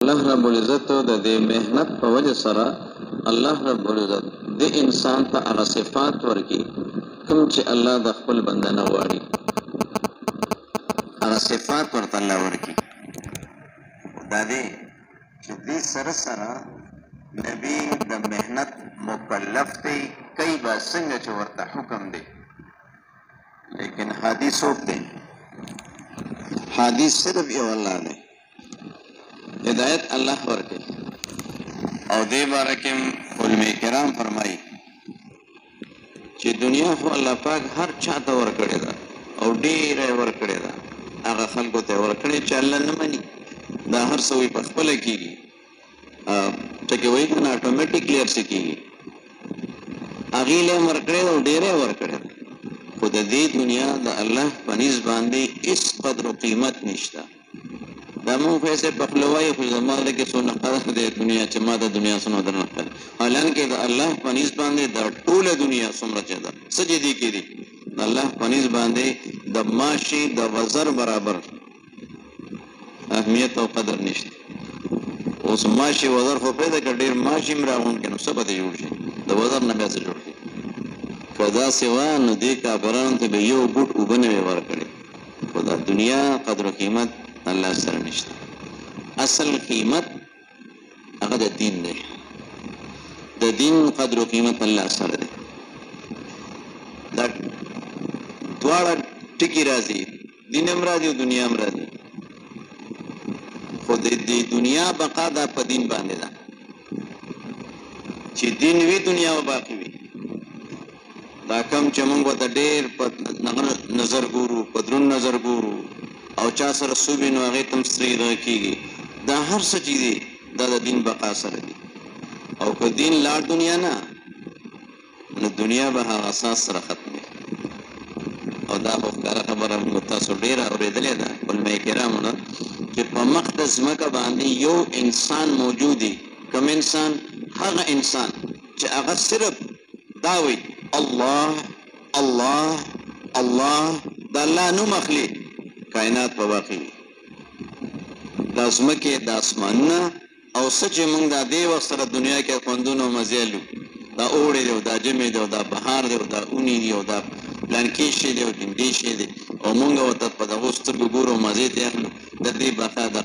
الله رب العزت د دې مهنت په وجه سره الله رب العزت د انسان ته هغه صفات ورکړي کوم چې الله د خپل بنده نه غواړي هغه صفات ورته الله ورکړي دا دې چې دې سره سره نبی د مهنت مکلف دی کوي به څنګه چې ورته حکم دی لیکن حدیث څوک دی حدیث صرف یو الله دی ہدایت اللہ ورکے او دے بارے کے علماء کرام فرمائی چې دنیا خو الله پاک هر چاته ورکړی دا او ډیر ورکړی دا هغه خلکو ته ورکړی چې الله نه مانی دا هر څه په خپل کېږي چې وایي کنه اتوماتیکلی هر څه کېږي هغه له ورکړی او ډیر ورکړی خو د دې دنیا د الله په نسبت باندې هیڅ قدر او قیمت نشته دا مون پیسې په خپلوای خو زموږ کې څو نقاش د دنیا چې ما د دنیا سره درنه کړ حالانکه د الله په نسبت باندې د ټوله دنیا څومره چې ده سجدي کړي د الله په نسبت باندې د ماشي د وزر برابر اهمیت او قدر نشته اوس ماشي وزر خو پیدا کړ ډیر ماشي مراغون کنه څه به جوړ شي د وزر نه بیا څه جوړ شي کدا سیوا نو دې کافرانو ته به یو ګټ وبنه ورکړي خدا دنیا قدر او قیمت الله سره نشته اصل قیمت هغه د دین دی د دین قدر او قیمت الله سره دی دا دواړه ټکی راځي دین هم راځي او دنیا هم راځي خو د دې دنیا بقا دا په دین باندې ده چې دین وی دنیا و باقی وي دا کم چې موږ ته ډېر په نظر ګورو په درون نظر ګورو او چا سره صوبې نو هغې تم سرې دغه کېږي دا هر څه چې دي دا د دین بقا سره دي او که دین لاړ دنیا نه نو دنیا به هغه اساس سره ختمي او دا خو ښکاره خبره موږ تاسو ډېره اورېدلې ده علماء کرامو نه چې په مخ د ځمکه باندې یو انسان موجود دی کوم انسان هغه انسان چې هغه صرف دا وایي الله الله الله د الله نوم اخلي کائنات په باقی د ځمکې د اسمانونه او څه چې موږ د دې وخت سره دنیا کې خوندونه او مزې لرو دا اوړی دی او دا ژمی دی او دا بهار دی او دا اونی دی او دا پلانکې شی دی او ډنډې شی دی او موږ ورته په دغو سترګو ګورو او مزې ته اخلو د دې بقا د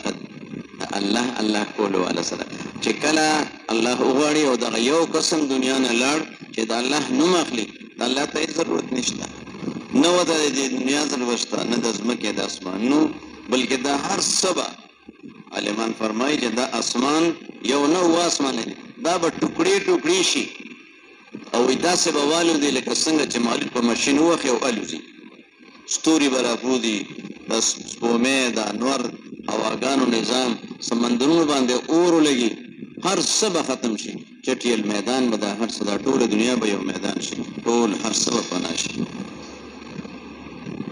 الله الله کولو والا سره چې کله الله وغواړي او دغه یو قسم دنیا نه لاړ چې د الله نوم اخلي د الله ته ضرورت نشته نه و د دنیا ضرورت شته نه د ځمکې د اسمانونو بلکې د هر څه عالمان فرمایي چې دا اسمان یو نه و اسمان دی دا به ټوکړې ټوکړې شي او داسې به والوځي لکه څنګه چې مالک په ماشین وخي او الوځي ستوري به راپرودي د سپومې د انور هواګانو نظام سمندرونو باندې اور ولګي هر څه به ختم شي چټیل میدان به دا هر څه دا ټوله دنیا به یو میدان شي ټول هر څه به فنا شي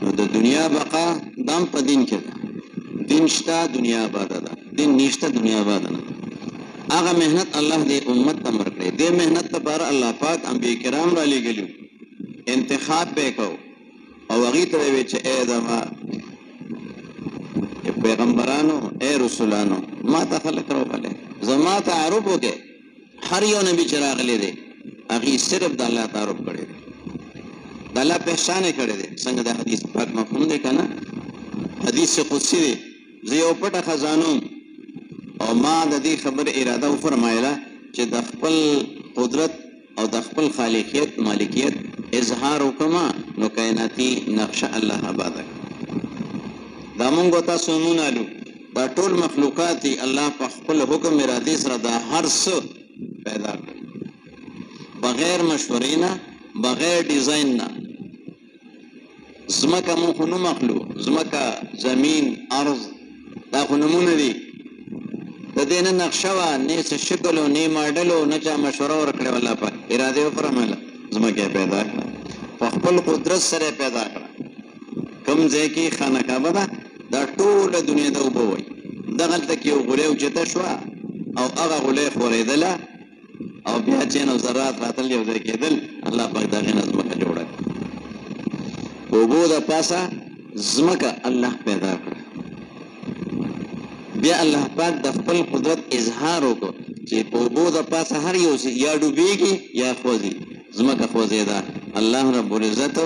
نو د دنیا بقا دام په دین کې ده دین شته دنیا آباده ده دین نشته دنیا آباده نه هغه مهنت الله دې امت ته ورکړي دې مهنت لپاره الله پاک انبیاء کرام را لېږلي انتخاب به کو او هغې ته ویې چې ای زما پیغمبرانو ای رسولانو ما ته خلک راوبلئ زما تعارف وکړئ هر یو نبی چې راغلی دی هغې صرف د الله تعارف کړی دی د الله پہچان یې کړی دی څنګه د حدیث پاک مفهوم دی که نه حدیث قدسي دی زه یو پټه خزانه او ما د دې خبرې اراده وفرمایله چې د خپل قدرت او د خپل خالقیت مالکیت اظهار وکړم نو کائناتي نقشه الله آباده دا مونږ تاسو مونږ دا ټول مخلوقات الله په خپل حکم ارادي سره دا هر څه پیدا کړي بغیر مشورې نه بغیر ډیزاین نه ځمکه مونږ خو نه مخلو ځمکه زمین ارض دا خو نمونه دي د دې نه نقشه وه نه څه شکل و نه ماډل و نه چا مشوره ورکړې الله پاک اراده یې وفرمایله ځمکه یې پیدا کړه په خپل قدرت سره یې پیدا کړه کوم ځای کې خانه کعبه ده دا ټوله دنیا ته اوبه وایي دغلته کې یو غولی اوچته شوه او هغه غولی خورېدله او بیا چې نو ذرات راتل یو ځای کېدل الله پاک د هغې نه ځمکه جوړه کړه اوبو د پاسه ځمکه الله پیدا کړه بیا الله پاک د خپل قدرت اظهار وکړ چې په اوبو د پاسه هر یو یا ډوبېږي یا خوځي ځمکه خوځېده الله رب العزت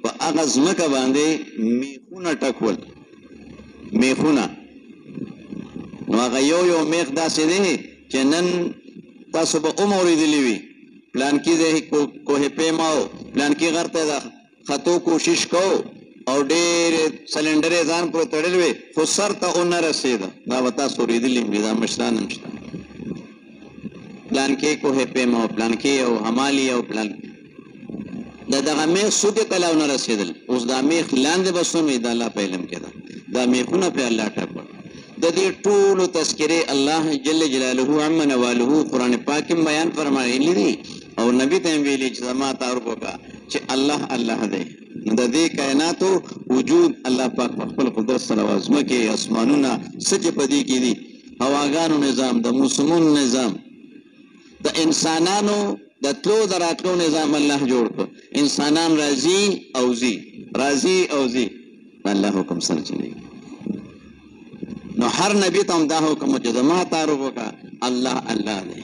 په هغه ځمکه باندې میخونه ټکول میخونه نو هغه یو میخ داسې دی چې نن تاسو به هم اورېدلي وي پلانکي ځای کوه پیما و پلانکي غر ته د ختو کوشش کوو او ډېر سلنډر یې ځان پورې تړلی وي خو سر ته ونه رسېده دا به تاسو اورېدلي وي دا مشران هم شته پلانکي کوه پیما و پلانکي او همالي او پلانکي د دغه میخ څوکې ته لا ونه رسېدل اوس دا میخ لاندې به څومره د الله په علم کې ده دا میخونه پرې الله ټاکل د دې ټولو تذکرې الله جل جلاله عم نواله قرآن پاک کې بیان فرمایلی دي او نبی ته هم ویلي چې زما تعارف وکړه چې الله الله دی د دې کائناتو وجود الله پاک په خپل قدرت سره ځمکې اسمانونه څه چې په دې کې دي هواګانو نظام د موسمونو نظام د انسانانو د تلو د راتلو نظام الله جوړ کړ انسانان راځي او ځي راځي او ځي الله حکم سره چلیږي نو هر نبی ته هم دا حکم چې زما تعارف وکړه الله الله دی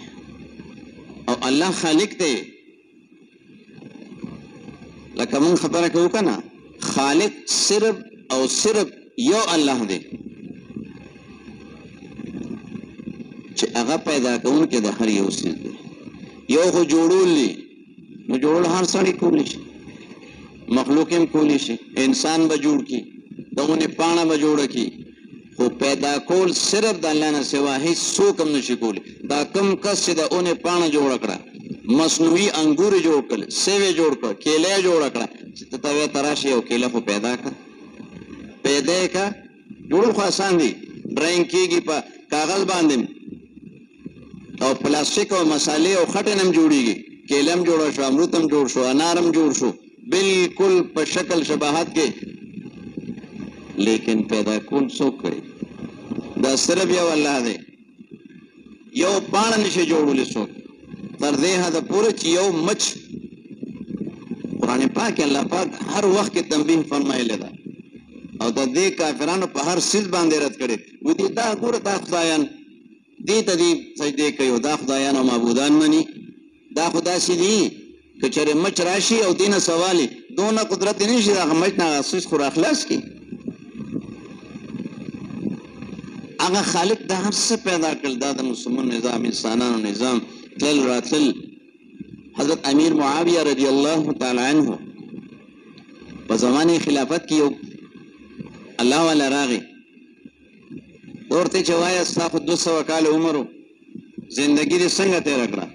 او الله خالق دی لکه مونږ خبره کوو که نه خالق صرف او صرف یو الله دی چې هغه پیدا کوونکی د هر یو څیز دی یو خو جوړول دي نو جوړول هر سړی کولی شي مخلوق هم کولی شي انسان به جوړ کړي د ونې پاڼه به جوړه کړي خو پیدا کول صرف د الله نه سوا هیڅ څوک هم نشي کولی دا کم کس چې د اونې پاڼه جوړه کړه مصنوعي انګور یې جوړ کړل سیب یې جوړ کړه کیله یې جوړه کړه چې ته ته راشي یو کیله خو پیدا کړه پیدا یې کړه جوړول خو اسان دي ډرایینګ کېږي په کاغذ باندې او پلاستیک او مسالې او خټې نه هم جوړېږي کیله هم جوړه شو امرود هم جوړ شو انار هم جوړ شو بالکل په شکل شباهت کې لیکن پیدا کول څوک کوي دا صرف یو الله دی یو پاڼه نشي جوړولی څوک تر دې حده پورې چې یو مچ قرآن پاک الله پاک هر وخت کې تنبیه فرمایلی ده او د دې کافرانو په هر څیز باندې رد کړي ودي دا ګوره دا خدایان دې ته دې سجدې کوي او دا خدایان او معبودان مني دا خو داسې دي که چېرې مچ راشي او دې نه سوالي دونه قدرت یې نشي دغه مچ نه هغه څیز خو راخلاص کړي هغه خالق دا هر څه پیدا کړل دا د مسلمان نظام انسانانو نظام تلل راتلل حضرت امیر معاویه رضی الله تعالی عنه په زمانه خلافت کې یو الله والا راغی ورته چې وایه ستا خو 200 کاله عمر زندګي دې څنګه تېره کړه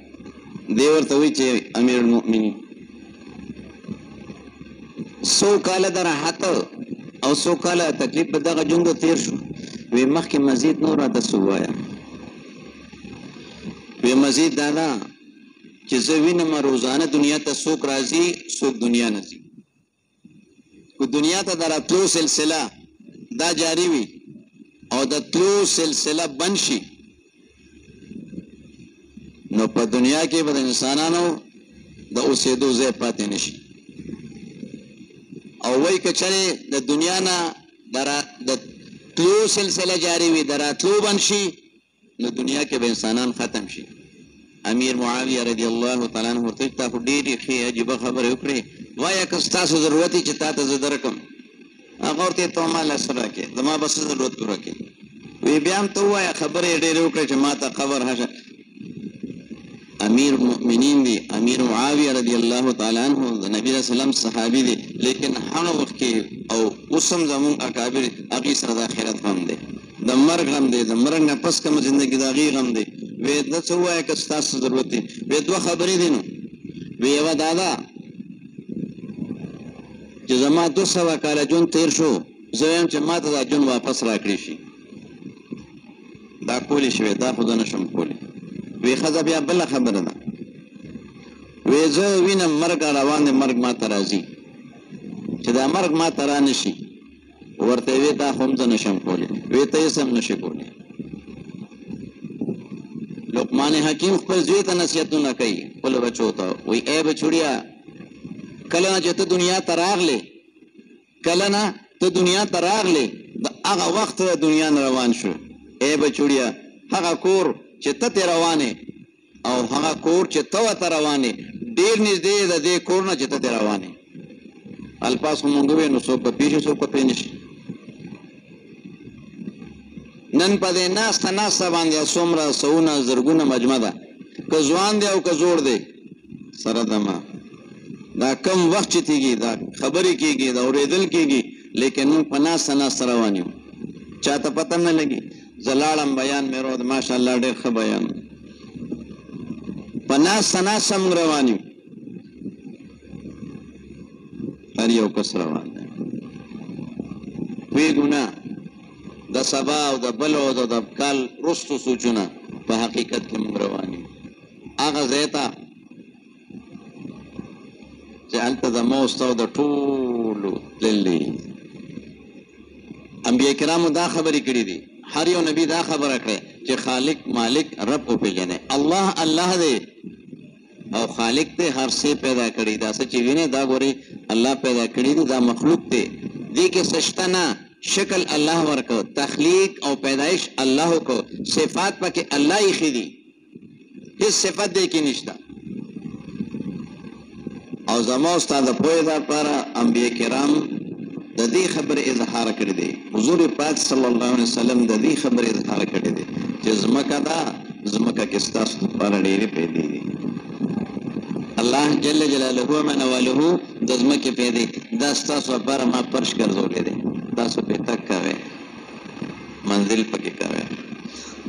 دی ورته وایي چې امیر المؤمنین 100 کاله د راحت او 100 کاله تکلیف په دغه ژوند تېر شو وی مخکې مزید نور راته څه ووایه وی مزید دا ده چې زه وینم روزانه دنیا ته څوک راځي څوک دنیا نه ځي خو دنیا ته د راتلو سلسله دا جاری وي او د تلو سلسله بند شي نو په دنیا کې به د انسانانو د اوسېدو ځای پاتې نه شي او وایي که چېرې د دنیا نه د تلو سلسله جاری وي د راتلو بند شي نو دنیا کې به انسانان ختم شي امیر معاویه رضی الله تعالی عنه ورته تا خو ډېرې ښې عجیبه خبرې وکړې وایه که ستاسو ضرورت چې تا ته زه درکړم هغه ورته ته ما له څه راکړې زما به څه ضرورت پوره کړې وی بیا هم ته ووایه خبرې یې ډېرې وکړې چې ما ته قبر هشه امیر مؤمنین دی امیر معاویه رضی الله تعالی عنه د نبی رسول الله صحابي دی لیکن هغه وخت کې او اوس هم زموږ اکابر هغې سره د آخرت غم دی د مرګ غم دی د مرګ نه پس کومه زندګي د هغې غم دی وی ده څه ووایه که ستاسو ضرورت دی وی 2 خبرې دي نو وی یوه دا ده چې زما 200 کاله ژوند تېر شو زه وایم چې ما ته دا ژوند واپس راکړی شي دا کولی شوی دا خو زه نشم کولی وی ښځه بیا بله خبره ده وی زه وینم مرګ روان دی مرګ ما ته راځي چې دا مرګ ما ته را نه شي ورته وی دا خو هم زه نشم کولی وی ته هېڅ هم نشي کولی لقمان حکیم خپل زوی ته نصیحتونه کوي خپلو بچو ته وی ای بچوړیا کله نه چې ته دنیا ته راغلې کله نه ته دنیا ته راغلې د هغه وخت دنیا نه روان شو ای بچوړیا هغه کور چې ته ترې روانې او هغه کور چې ته ورته روانې ډېر نږدې د دې کور نه چې ته ترې روانې الفاظ خو مونږ ووایو نو څوک به پوه شي څوک به پوه نه شي نن په دې ناسته باندې څومره سوونه زرګونه مجمع ده که ځوان دی او که زوړ دی سره دمه دا کم وخت چې تیږي دا خبرې کېږي دا اورېدل کېږي لیکن موږ په ناسته روان یو چاته پته نه لګي زه لاړم بیان مې رو ماشاءالله ډېر ښه بیان په ناسته موږ روان یو هر یو کس روان دی پوهېږو نه د سبا او د بل او د کال وروستو سوچونه په حقیقت کې موږ روان یو هغه ځای ته چې هلته د موست او د ټولو تللي انبیا کرامو دا خبرې کړي دي هر یو نبی دا خبره کړې چې خالق مالک رب وپېژنې الله دی او خالق دی هر څه پیدا کړي دا څه چې وینې دا ګورې الله پیدا کړي دي دا مخلوق دی دې کې څه شته نه شکل الله ورکو تخلیق او پیدایش الله کو صفات پکې الله ایښي دي هیڅ صفت دې کې نشته او زما استاد د پوهې دپاره انبیا کرام د دې خبرې اظهار کړی دی حضور پاک صلی الله علیه وسلم د دې خبرې اظهار کړی دی چې ځمکه ده ځمکه کې ستاسو لپاره ډېرې پیدې دي الله جل جلاله من واله د ځمکې پیدې دا ستاسو لپاره ما فرش ګرځولی دی تاسو پې تګ کوئ منزل پکې کوئ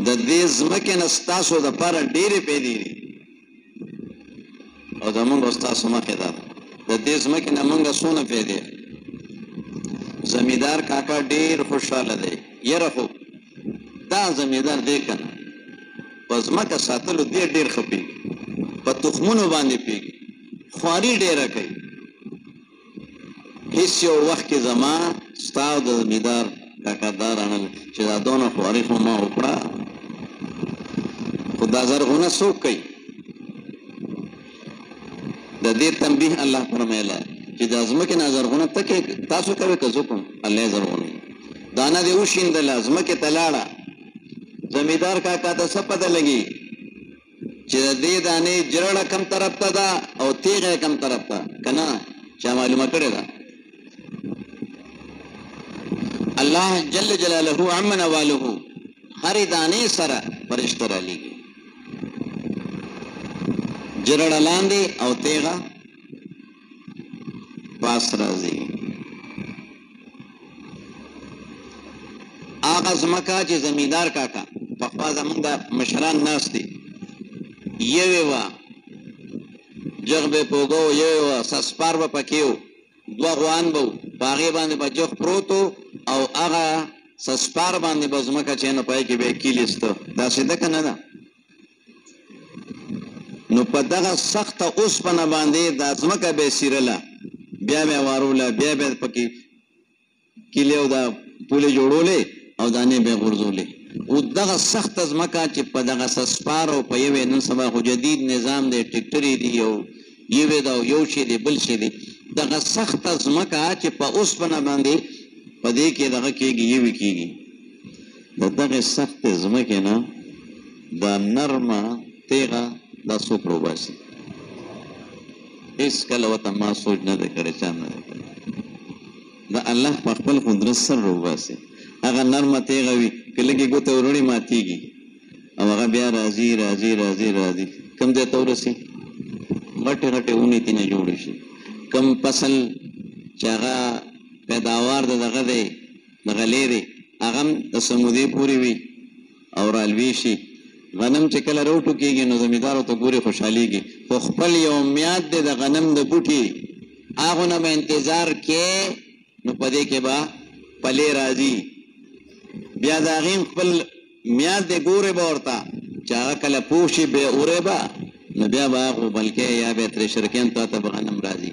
د دې ځمکې نه ستاسو دپاره ډېرې پیدې دي او زمونږ او ستاسو مخې ده د دې ځمکې نه مونږ څونه پیدې زمیندار کاکا ډېر خوشحاله دی یره خو دا زمیندار دی که نه په ځمکه ساتلو دی ډېر ښه پوهېږي په تخمونو باندې پوهېږي خواري ډېره کوي هېڅ یو وخت کې زما ستا او د زمیندار کاکا دا رانل چې دا دونه خواري خو ما وکړه خو دا زرغونه څوک کوي د دې تنبیه الله فرمایله چې د ځمکې نه زرغونه تاسو کوئ که زه کوم الله یې زرغونوي دانه دې وشیندله ځمکې ته لاړه زمیندار کاکا ته څه پته لګي چې د دې دانې جرړه کم طرف ته ده او تیغه کم طرف ته که نه چا معلومه کړې ده الله جل جلاله عمن واله هرې دانې سره فرشته رالیږي جرړه لاندې او تیغه پاس راځي هغه ځمکه چې زمیندار کاکا پخوا زمونږ د مشران ناست دي یوې وه جغ به پوګو یوې وه سسپار به پکې و دوه غوان به و په هغې باندې به جغ پروت او هغه سسپار باندې به ځمکه چې نه پای کې به یې کیلیسته داسې ده که نه ده نو په دغه سخته اوسپنه باندې دا ځمکه به یې څیرله بیا به یې واروله بیا به یې پکې کیلې او دا پولې جوړولې او دانې به یې غورځولې او دغه سخته ځمکه چې په دغه سسپار او په یوې نن سبا خو جدید نظام دی ټکټرې دي او یوې ده او یو شی دی بل شی دی دغه سخته ځمکه چې په اوسپنه باندې په دې کې دغه کېږي یوې کېږي د دغې سختې ځمکې نه دا نرمه تیغه دا څوک روباسي هېڅ کله ورته ما سوچ نه دی کړی چا نه دی کړی د الله په خپل قدرت سره روباسي هغه نرمه تیغه وي که لږې ګوته وروړي ماتېږي او هغه بیا راځي راځي راځي راځي کوم ځای ته ورسي غټې غټې ونې ترېنه جوړې شي کوم فصل چې هغه پیداوار د دغه دی د غلې دی هغه هم د سمودې پورې وي او رالوي شي غنم چې کله روټو کېږي نو زمیندارو ته ګورې خوشحالېږي خو خپل یو میاد دی د غنم د بوټي هغو نه به انتظار کې نو په دې کې به پلې راځي بیا د هغې خپل میاد دی ګورې به ورته چې هغه کله پوه شي بیا اورې به نو بیا به هغه بلکې یا بیا ترې شرکیان تا ته به غنم راځي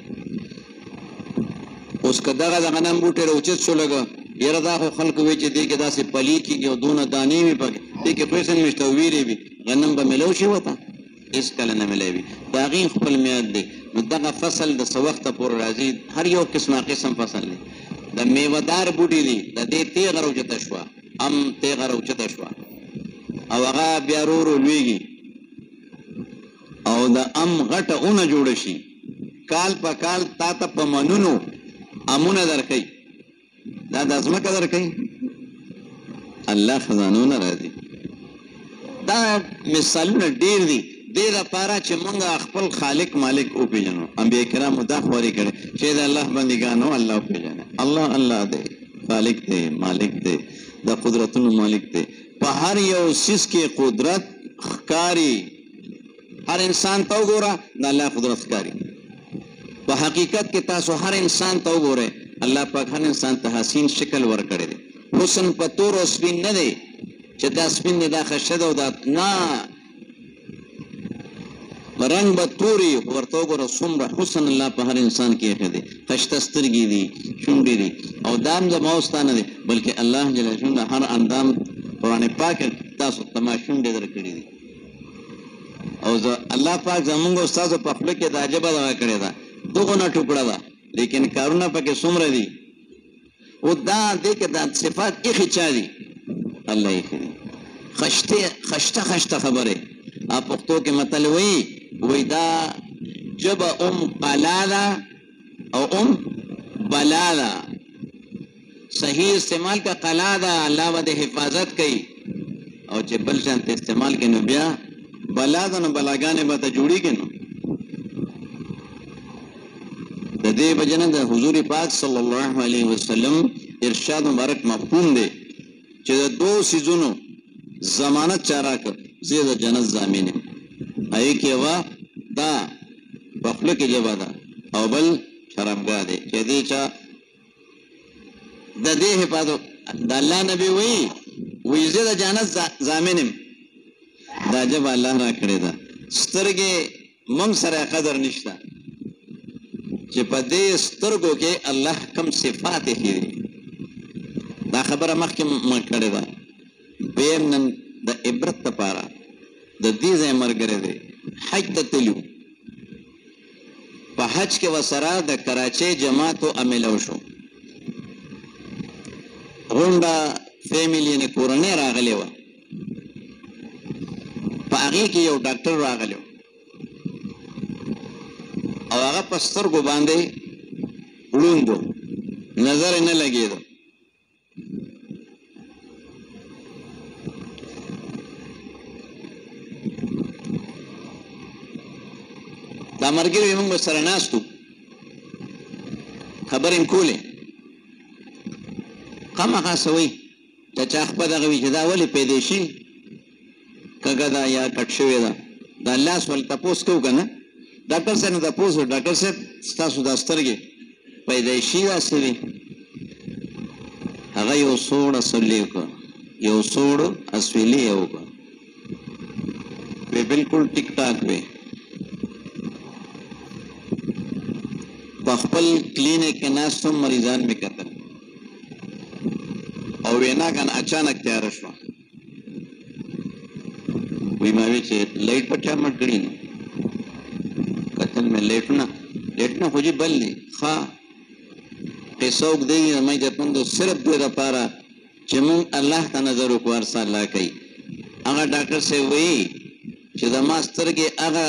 اوس که دغه د غنم بوټی راوچت شو لږه یاره دا خو خلکو وایي چې دې کې داسې پلي کېږي او دونه دانې وي پکې دې کې پیسې نشته او ویرې وي غنم به میلو شي ورته هېڅ کله نه میلوي د هغې خپل میاد دی نو دغه فصل د څه وخته پورې راځي هر یو قسمه قسم فصل دی د میوهدار بوټي دي د دې تیغه راوچته شوه تیغه راوچته شوه او هغه بیا ورو لویږي او د غټه اونه جوړه شي، کال په کال تا ته په منونو امونه درکوي. دا د ځمکه درکوي، الله خزانونه راځي. دا مثالونه ډېر دي دې دپاره چې موږ خپل خالق مالک وپېژنو. انبیا کرامو دا خواري کړې چې د الله بندګانو الله وپېژنه. الله دی، خالق دی، مالک دی، د قدرتونو مالک دی. په هر یو څیز کې قدرت ښکاري. هر انسان ته وګوره د الله قدرت ښکاري. په حقیقت کې تاسو هر انسان ته وګورئ، الله پاک هر انسان ته حسین شکل ورکړی دی. حسن په تور او سپین نه دی چې دا سپین دی دا ښه ده او دا نه، رنګ به توري ورته وګوره څومره حسن الله په هر انسان کې ایښی دی. ښایسته سترګې دي، شونډې دي، او دا هم زما او ستا نه دی بلکې الله جل جلاله هر اندام قرآن پاک تاسو ته ما شونډې درکړي دي. او الله پاک زمونږ او ستاسو په خوله کې دا عجبه دغه کړې ده، دغونه ټوکړه ده، لیکن کارونه پکې څومره دي. او دا دې کې دا صفات ایښي چا دي؟ الله ایښي دي. خشته خبرې پښتو کې متل وایي دا ژبه قلا ده او بلا ده. صحیح استعمال کا قلا ده، الله به د حفاظت کوي، او چې بل شان ته استعمال کوي نو بیا بلا ده، نو بلاګانې به ته جوړېږي. نو د دې وجه نه د حضور پاک صلی الله علیه وسلم ارشاد مبارک مفهوم دی چې د دو سیزونو ضمانت چا راکړ، زه د جنت ضامن یم. هغې کې یوه دا په خوله کې ژبه ده او بل شرمګاه دی چې دې چا د دې حفاظت. د الله نبی وایي زه د جنت ضامن یم. دا ژبه الله راکړې ده. سترګې موږ سره قدر نشته چې په دې سترګو کې الله کم صفات ایښي دي. دا خبره مخکې ما کړې ده. بیم نن د عبرت لپاره د دې ځای ملګری دی، حج ته تلو. په حج کې ورسره د کراچۍ جماعتو املو شو، غونډه فیملی یعنې کورنۍ راغلې وه. په هغې کې یو ډاکټر راغلی و او هغه په سترګو باندې ړوند و، نظر یې نه لګېده. دا ملګري موږ سره ناست وو، خبرې مې کولې. خامخا څه وایي چې چا خپه دغه وي چې دا ولې پیدایشي کږه ده یا کټ شوې ده. دا لاس ولې تپوس کوو که نه؟ ډاکټر صاحب نه تپوس وکړو، ډاکټر صاحب ستاسو دا سترګې پیدایشي داسې وي؟ هغه یو سوړ اصلي وکړه، یو سوړ اسویلي یې وکړه، وی بلکل ټیک ټاک وی. په خپل کلینیک کې ناست هم مریضان مې کتل او وینا کنه اچانک تیاره شوه. وی ما وی چې لایټ په چا مړ کړي نو کتل مې لیټونه خو جي بل دی. ښه قصه اوږدوي، مې درته صرف دې دپاره چې مونږ الله ته نظر وکړو، هر څه الله کوي. هغه ډاکټر صاحب وایي چې زما سترګې هغه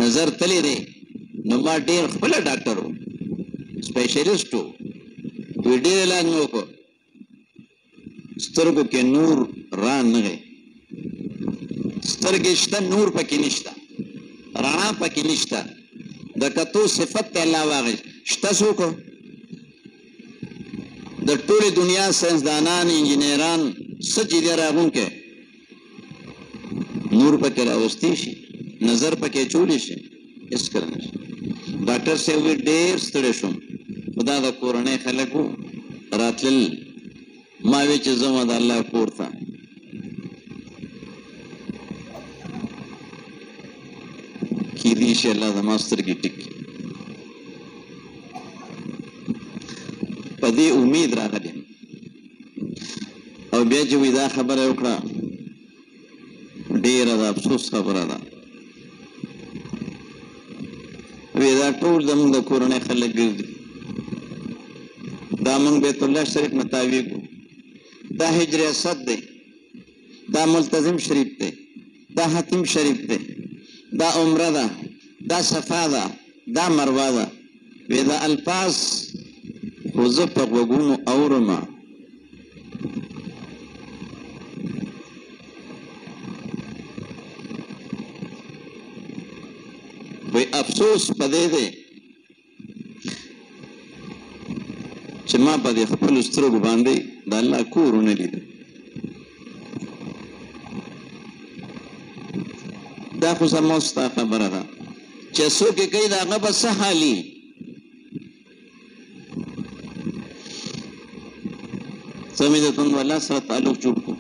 نظر تللی دی. نو ما ډېر خپله ډاکټر و، سپیشلیسټ و، وی ډېر علاج مې وکړو، سترګو کې نور را نغی. سترګې شته، نور پکې نشته، رڼا پکې نشته، د کتو صفت ته الله واغېست. شته څوک د ټولې دنیا ساینسدانان انجینران څه چې دی راغونکی نور پکې راوستی شي، نظر پکې چولی شي، هېڅ کله نه شي. ډاکټر صاحب وی ډېر ستړی شوم، خو دا د کورنۍ خلک وو راتلل. ما وی چې ځم د الله کور ته. کیدای شي الله زما سترګې ټیک کړي. په دې امید راغلی او بیا چې وی دا خبره وکړه ډېره د افسوس خبره ده. وی دا ټول زموږ د کورنۍ خلک ګرځي، دا موږ بیت الله شریف نه تاویږو، دا حجر اسد دی، دا ملتزم شریف دی، دا حتیم شریف دی، دا عمره ده، دا صفا ده، دا مروه ده. وی دا الفاظ خو زه په غوږونو اورمه. وی افسوس په دې دی چې ما په دې خپلو سترګو باندې د الله کور ونه لیده. دا خو زما ستا خبره ده چې څوک یې کوي د هغه به څه حالي. سمې د تند الله سره تعلق جوړ کړو.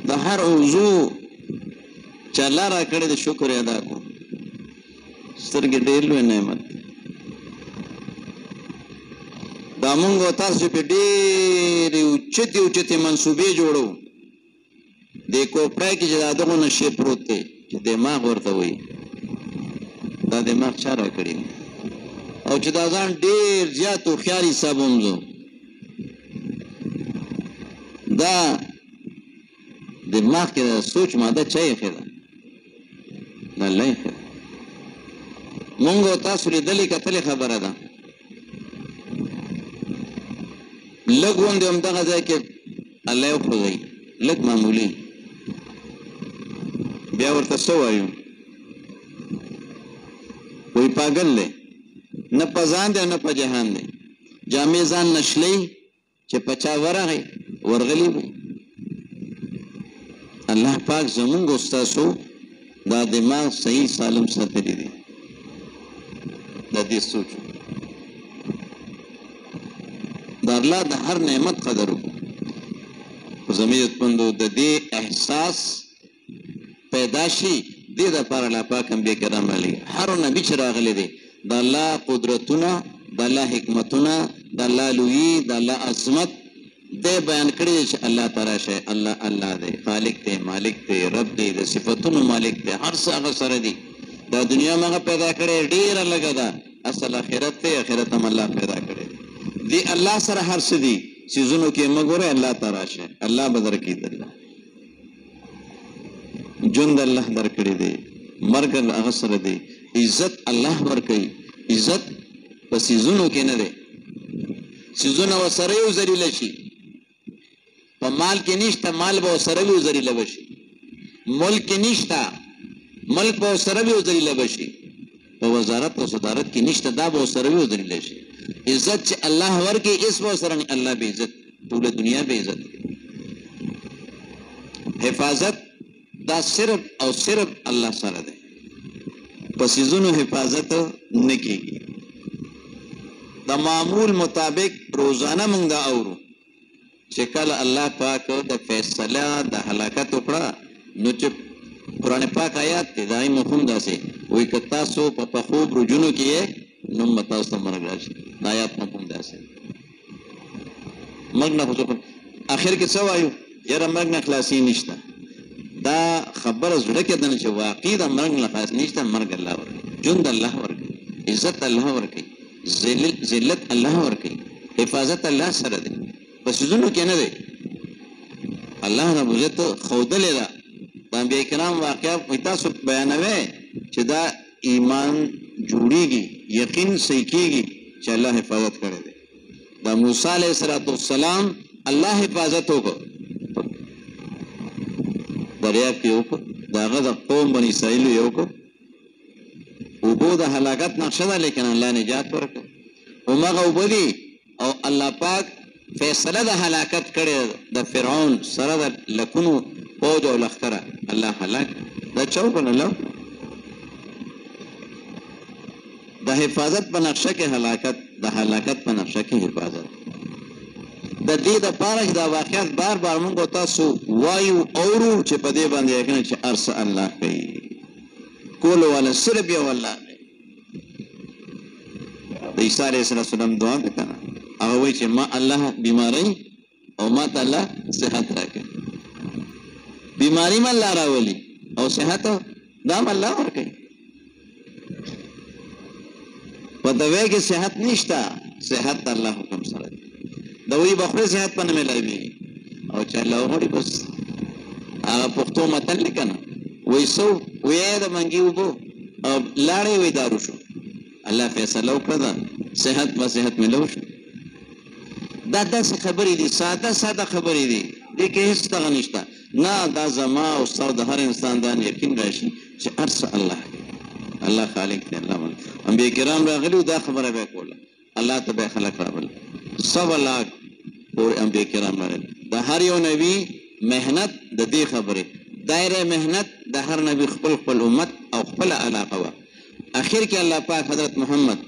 د هر عضو چې الله را کړی د شکر ادا کړو. سترګې ډېر لوی نعمت دی. دا مونږ او تاسو په ډېرې اوچتې منصوبې جوړو. دې کوپړی کې چې دا دغونه شی پروت دی چې دماغ ورته وایي، دا دماغ چا را کړي او چې دا ځان ډېر زیات هوښیار حسابوم زه. دا دماغ کې د سوچ ماده چا ایښې ده؟ د الله ایښې ده. مونږ او تاسو لیدلې کتلې خبره ده. لږ غوندې همدغه ځای کې الله وښودی، لږ معمولي. بیا ورته څه وایو؟ وایي پاګل دی، نه په ځان دی نه په جهان دی. جامې ځان نشلی چې په چا ورغی ورغلی وي. الله پاک زمونږ او ستاسو دا دماغ صحیح سالم ساتلی دی. د دې سوچ د الله د هر نعمت قدر وکړو. خو زموږ عزتمندو د دې احساس پیدا شي، دې دپاره الله پاک انبیا کرام رالیږي. هر نبي چې راغلی دی د الله قدرتونه، د الله حکمتونه، د الله لویي، د الله عظمت دی بیان کړی دی چې الله تعالی شی الله الله دی، خالق دی، مالک دی، رب دی، د صفتونو مالک دی، هر څه هغه سره دی. دا دنیا مغه پیدا کړی ډېره لږه ده، اصل آخرت دی، آخرت هم الله پیدا کړی دی. دی الله سره هر څه دي، څیزونو کې مه ګورئ، الله ته راشه، الله به درکړي. الله ژوند الله درکړی دی، مرګ هغه سره دی، عزت الله ورکوي. عزت په څیزونو کې نه دی، څیزونه ورسره یو ذلیله شي. په مال کې نشته، مال به ورسره یو ذلیله بشي. ملک کې نشته، ملک به ورسره یو ذلیله بشي. په وزارت او صدارت کې نشته، دا به ورسره یو ذلیله شي. عزت چې الله ورکوي اس به ورسره نه، الله به عزت، ټوله دنیا به عزت کوي. حفاظت دا صرف او صرف الله سره دی. په څیزونو حفاظت نه کېږي. د معمول مطابق روزانه موږ دا اورو چې کله الله پاک د فیصله د هلاکت وکړه، نو چې قرآن پاک آیات دی دا یې مفهوم داسې وایي که تاسو په پخو برجونو کې یې نو به تاسو ته مرګ راشي. د آیات مفهوم داسې مرګ نه خو آخر کې څه وایو؟ یاره مرګ نه خلاصي نشته. دا خبره زړه کې ده نه چې واقعي د مرګ نه خلاص نشته. مرګ الله ورکوي، ژوند الله ورکوي، عزت الله ورکوي، ذلت الله ورکوي، حفاظت الله سره دی، په څیزونو کې نه دی. الله رب عزت ښودلې ده. د انبیا کرام واقعه تاسو بیانوي چې دا ایمان جوړیږي، یقین صحیح کېږي چې الله حفاظت کړی دی. د موسی علیه السلام الله حفاظت وکړ، دریاب کې وکړ، د هغه د قوم بني اسرائیلو یې وکړ. اوبو د هلاکت نقشه ده، لیکن الله نجات ورکړ. هماغه اوبه دي او الله پاک فیصله د هلاکت کړې د فرعون سره د لکونو فوج او لښکره الله هلاک. دا چا وکړل؟ الله. د حفاظت په نقشه کې هلاکت، د هلاکت په نقشه کې حفاظت. د دې دپاره چې دا واقعیت بار بار موږ تاسو وایو اورو چې په دې باندې یقین چې هر څه الله کوي، کولو والا صرف یو الله دی. د عیسی علیه السلام دعا ده کنه، هغه وایي چې ما الله بیماری او ما ته الله صحت راکړي. بیماری ما الله راولي او صحت دا الله ورکوي. په دوی کې صحت نشته، صحت الله حکم سره دی. دوی بخوري صحت په نه ملایوي او چې الله وغواړي بس هغه پښتو متل دی کنه وایي څه وایي د منګي اوبه او لاړې وایي دارو شو الله فیصله وکړه ده صحت به صحت ملو شو دا داسې خبرې دي ساده خبرې دي دې کې هېڅ دغه نشته نه دا زما او ستا د هر انسان دا یقین راشي چې هر څه الله خالق دی الله مالک انبیا کرام راغلي دا خبره به کوله الله ته به خلق راغل 100 لاک پورې انبیا کرام راغلي د هر یو نبی مهنت د دې خبرې دایره مهنت د هر نبی خپل امت او خپل علاقه وه اخر کې الله پاک حضرت محمد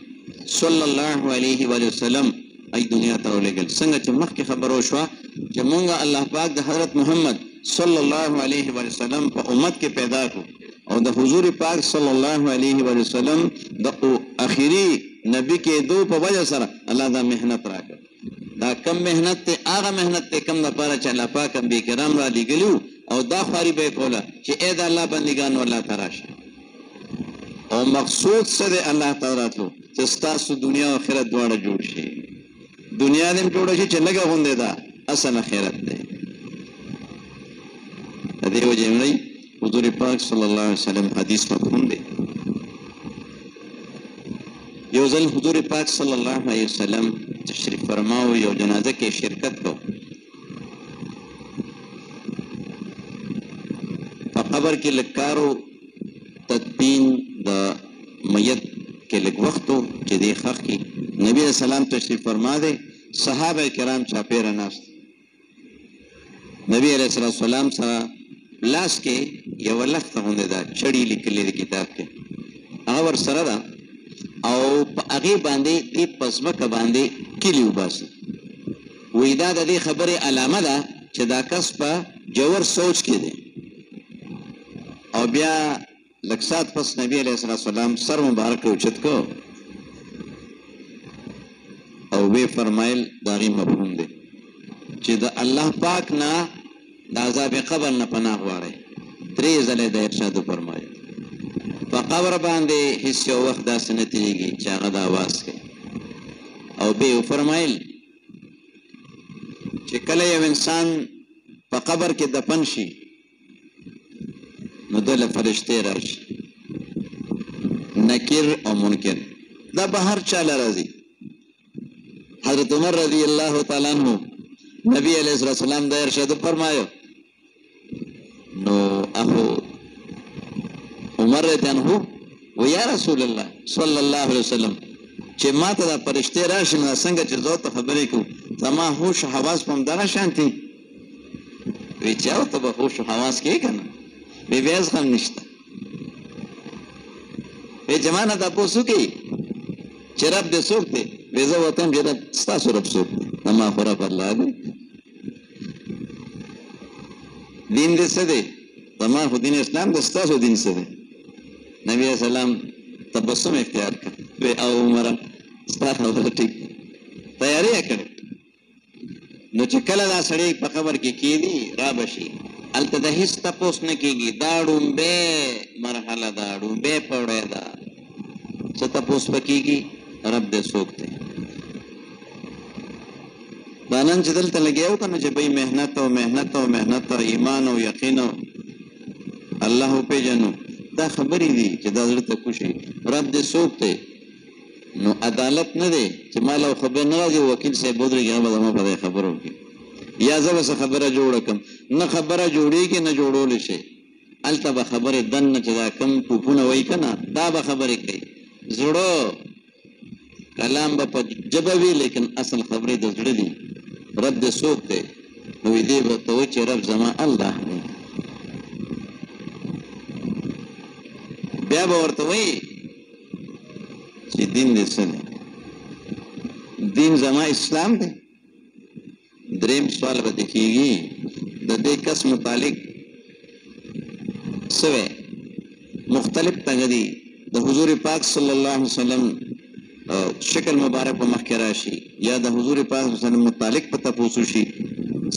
صلی الله علیه و وسلم ای دنیا ته ولېږل څنګه چې مخکې خبره وشوه چې مونږ الله پاک د حضرت محمد صلی الله علیه و وسلم په امت کې پیدا کړو او د حضور پاک صلی الله علیه و وسلم د اخري نبی کېدو په وجه سره الله دا محنت راکړ دا کم محنت ته هغه محنت ته کم لپاره چې الله پاک انبیا کرام را لېږلي او دا خواري به یې کوله چې ای د الله بندګانو الله ته راشي او مقصود څه دی الله ته راتلو چې ستاسو دنیا او آخرت دواړه جوړ شي دنیا دې جوړه شي چې لږه غوندې ده اصل آخرت دی د دې وجې مړی حضور پاک صلی الله علیه وسلم حدیث مفهوم دی یو ځل حضور پاک صلی الله علیه وسلم تشریف فرما و یو جنازه کې شرکت کو په قبر کې لکارو تدفین د میت کې لږ وخت و چې دې ښخ کړي نبی علیه السلام تشریف فرما دی صحابه کرام چاپېره ناست نبی علیه السلام سره لاس کې یوه لښته غوندې ده چړي لیکلې د کتاب کې هغه ورسره ده او په هغې باندې دې په ځمکه باندې کلي وباسي وایي دا د دې خبرې علامه ده چې دا کس په جوور سوچ کې دی او بیا لږ ساعت پس نبی علیه السلام سر مبارک اوچت کو او وی فرمایل د هغې مفهوم دی چې د الله پاک نه د عذاب قبر نه پناه غواړئ 3 ځله د ارشاد فرمایل په قبر باندې هیڅ یو وخت داسې نه تېرېږي چې هغه د اواز کوي او بیا یې فرمایل چې کله یو انسان په قبر کې دفن شي نو دله فرشتې راشي نکیر او منکر دا به هر چا له راځي حضرت عمر رضی الله تعالی عنہ نبی علیہ السلام دا ارشاد فرمایو نو اخو عمر رضی عنہ و یا رسول الله صلی الله علیه وسلم چې ما ته دا فرشتې راشي نو څنګه چې زه ته خبرې کوم زما هوش حواس په همدغه شانتي وی چې او ته به هوش حواس کې کنه بی بیاز هم نشته وی چې ما نه تپوس وکړي چې رب دې څوک دی وی زه ورته وایم چې رب ستاسو رب څوک دی زما خو رب الله دی دین دې څه دی زما خو دین اسلام دی ستاسو دین څه دی نبی علیه السلام تبسم اختیار کړ وی او عمره ستا خبره ټیک تیاری یې کړې نو چې کله دا سړی په قبر کې کېدي را بشي هلته د هېڅ تپوس نه کېږي دا ړومبی مرحله ده ړومبی پوړی ده څه تپوس به کېږي رب دې څوک دی دا نن چې دلته لګیا و که نه چې بی محنت او محنت او محنت او ایمان او یقین او الله وپېژنو دا خبرې دي چې دا زړه ته کوشي رب دې څوک دی نو عدالت نه دی چې ما له خبر نه راځي وکیل صاحب ودرېږي هغه به زما په دې خبره وکړي یا زه به څه خبره جوړه کړم نه خبره جوړېږي نه جوړولی شي هلته به خبرې دننه چې دا کم پوپونه وایي که نه دا به خبرې کوي زړه کلام به په ژبه وي لیکن اصل خبرې د زړه دي رب دې څوک دی نو وي دې به ته وایي چې رب زما الله دی بیا به ورته وایي چې دین دې څه دی دین زما اسلام دی دریم سوال به دې کېږي د دې کس متعلق څه وی مختلف تګه دي د حضور پاک صلی الله علیه وسلم شکل مبارک په مخکې راشي یا د حضور پاک صلی الله علیه وسلم متعلق په تپوس شي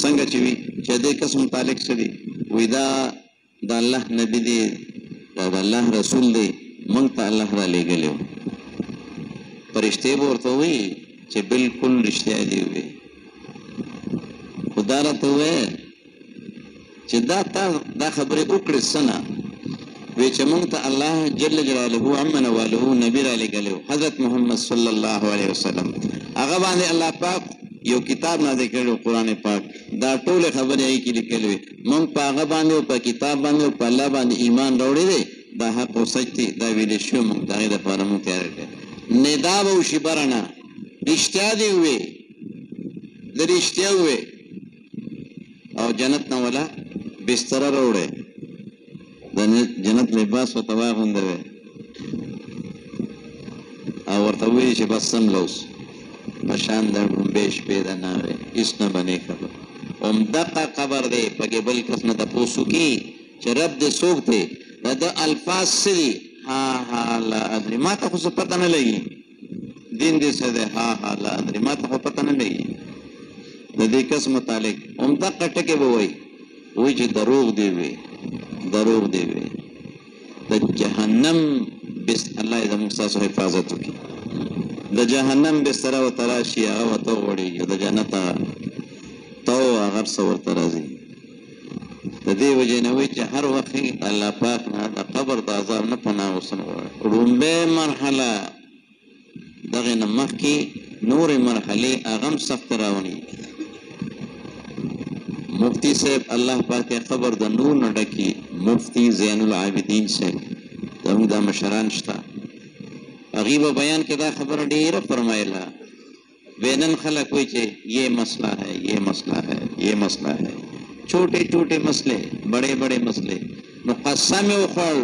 څنګه چې وي چې دې کس متعلق څه دي وایي دا د الله نبي دی دا د الله رسول دی موږ ته الله را لېږلی و فرشتې به ورته وایي چې بلکل رښتیا دې ووایي خدا راته ووایه چې دا خبرې وکړې څه نه وی چې موږ ته الله جل جلاله عمن واله نبی را لېږلی حضرت محمد صلی الله علیه وسلم هغه باندې الله پاک یو کتاب نازل کړی قرآن پاک دا ټولې خبرې هغې کې لیکلې وې موږ په هغه باندې او په کتاب باندې او په الله باندې ایمان راوړی دی دا حق او سچ دی دا ویلې شوی موږ د هغې دپاره موږ تیار کړی ندا به وشي بره نه رښتیا دې ووې د رښتیا ووې او جنت نه ولا بستره راوړی د جنت لباس ورته واغوندوی او ورته ووایي چې بس سم لوس په شان د ړومبې شپې د ناوې هېڅ نه به نه خبر همدغه قبر دی پکې بل کس نه تپوس وکړي چې رب دې څوک دی د ده الفاظ څه دي ها ها لا ادري ما ته خو څه پته نه لګي دین دې څه دی ها ها لا ادري ما ته خو پته نه لګي د دې کس متعلق همدغه ټکې به وایي وایي چې دروغ دی وي دروغ دی وي د جهنم الله یې زموږ ستاسو حفاظت وکړي د جهنم بستره ورته راشي هغه ورته وغوړېږي د جنت هغه تو هغه څه ورته راځي د دې وجې نه وایي چې هر وخت الله پاک نه د قبر د عذاب نه پناه اوسه غواړي لومبۍ مرحله دغې نه مخکې نورې مرحلې هغه هم سختې راوني مفتی صاحب الله پاک قبر د نور نه ډکي مفتی زین العابدین صاحب زموږ دا مشران شته هغې به بیان کې دا خبره ډېره فرمایله وی نن خلک وایي چې یہ مسئلہ ہے یہ مسئلہ ہے یہ مسئلہ ہے چھوٹے چھوٹے مسئلے بڑے بڑے مسئلے نو قسم یې وخوړ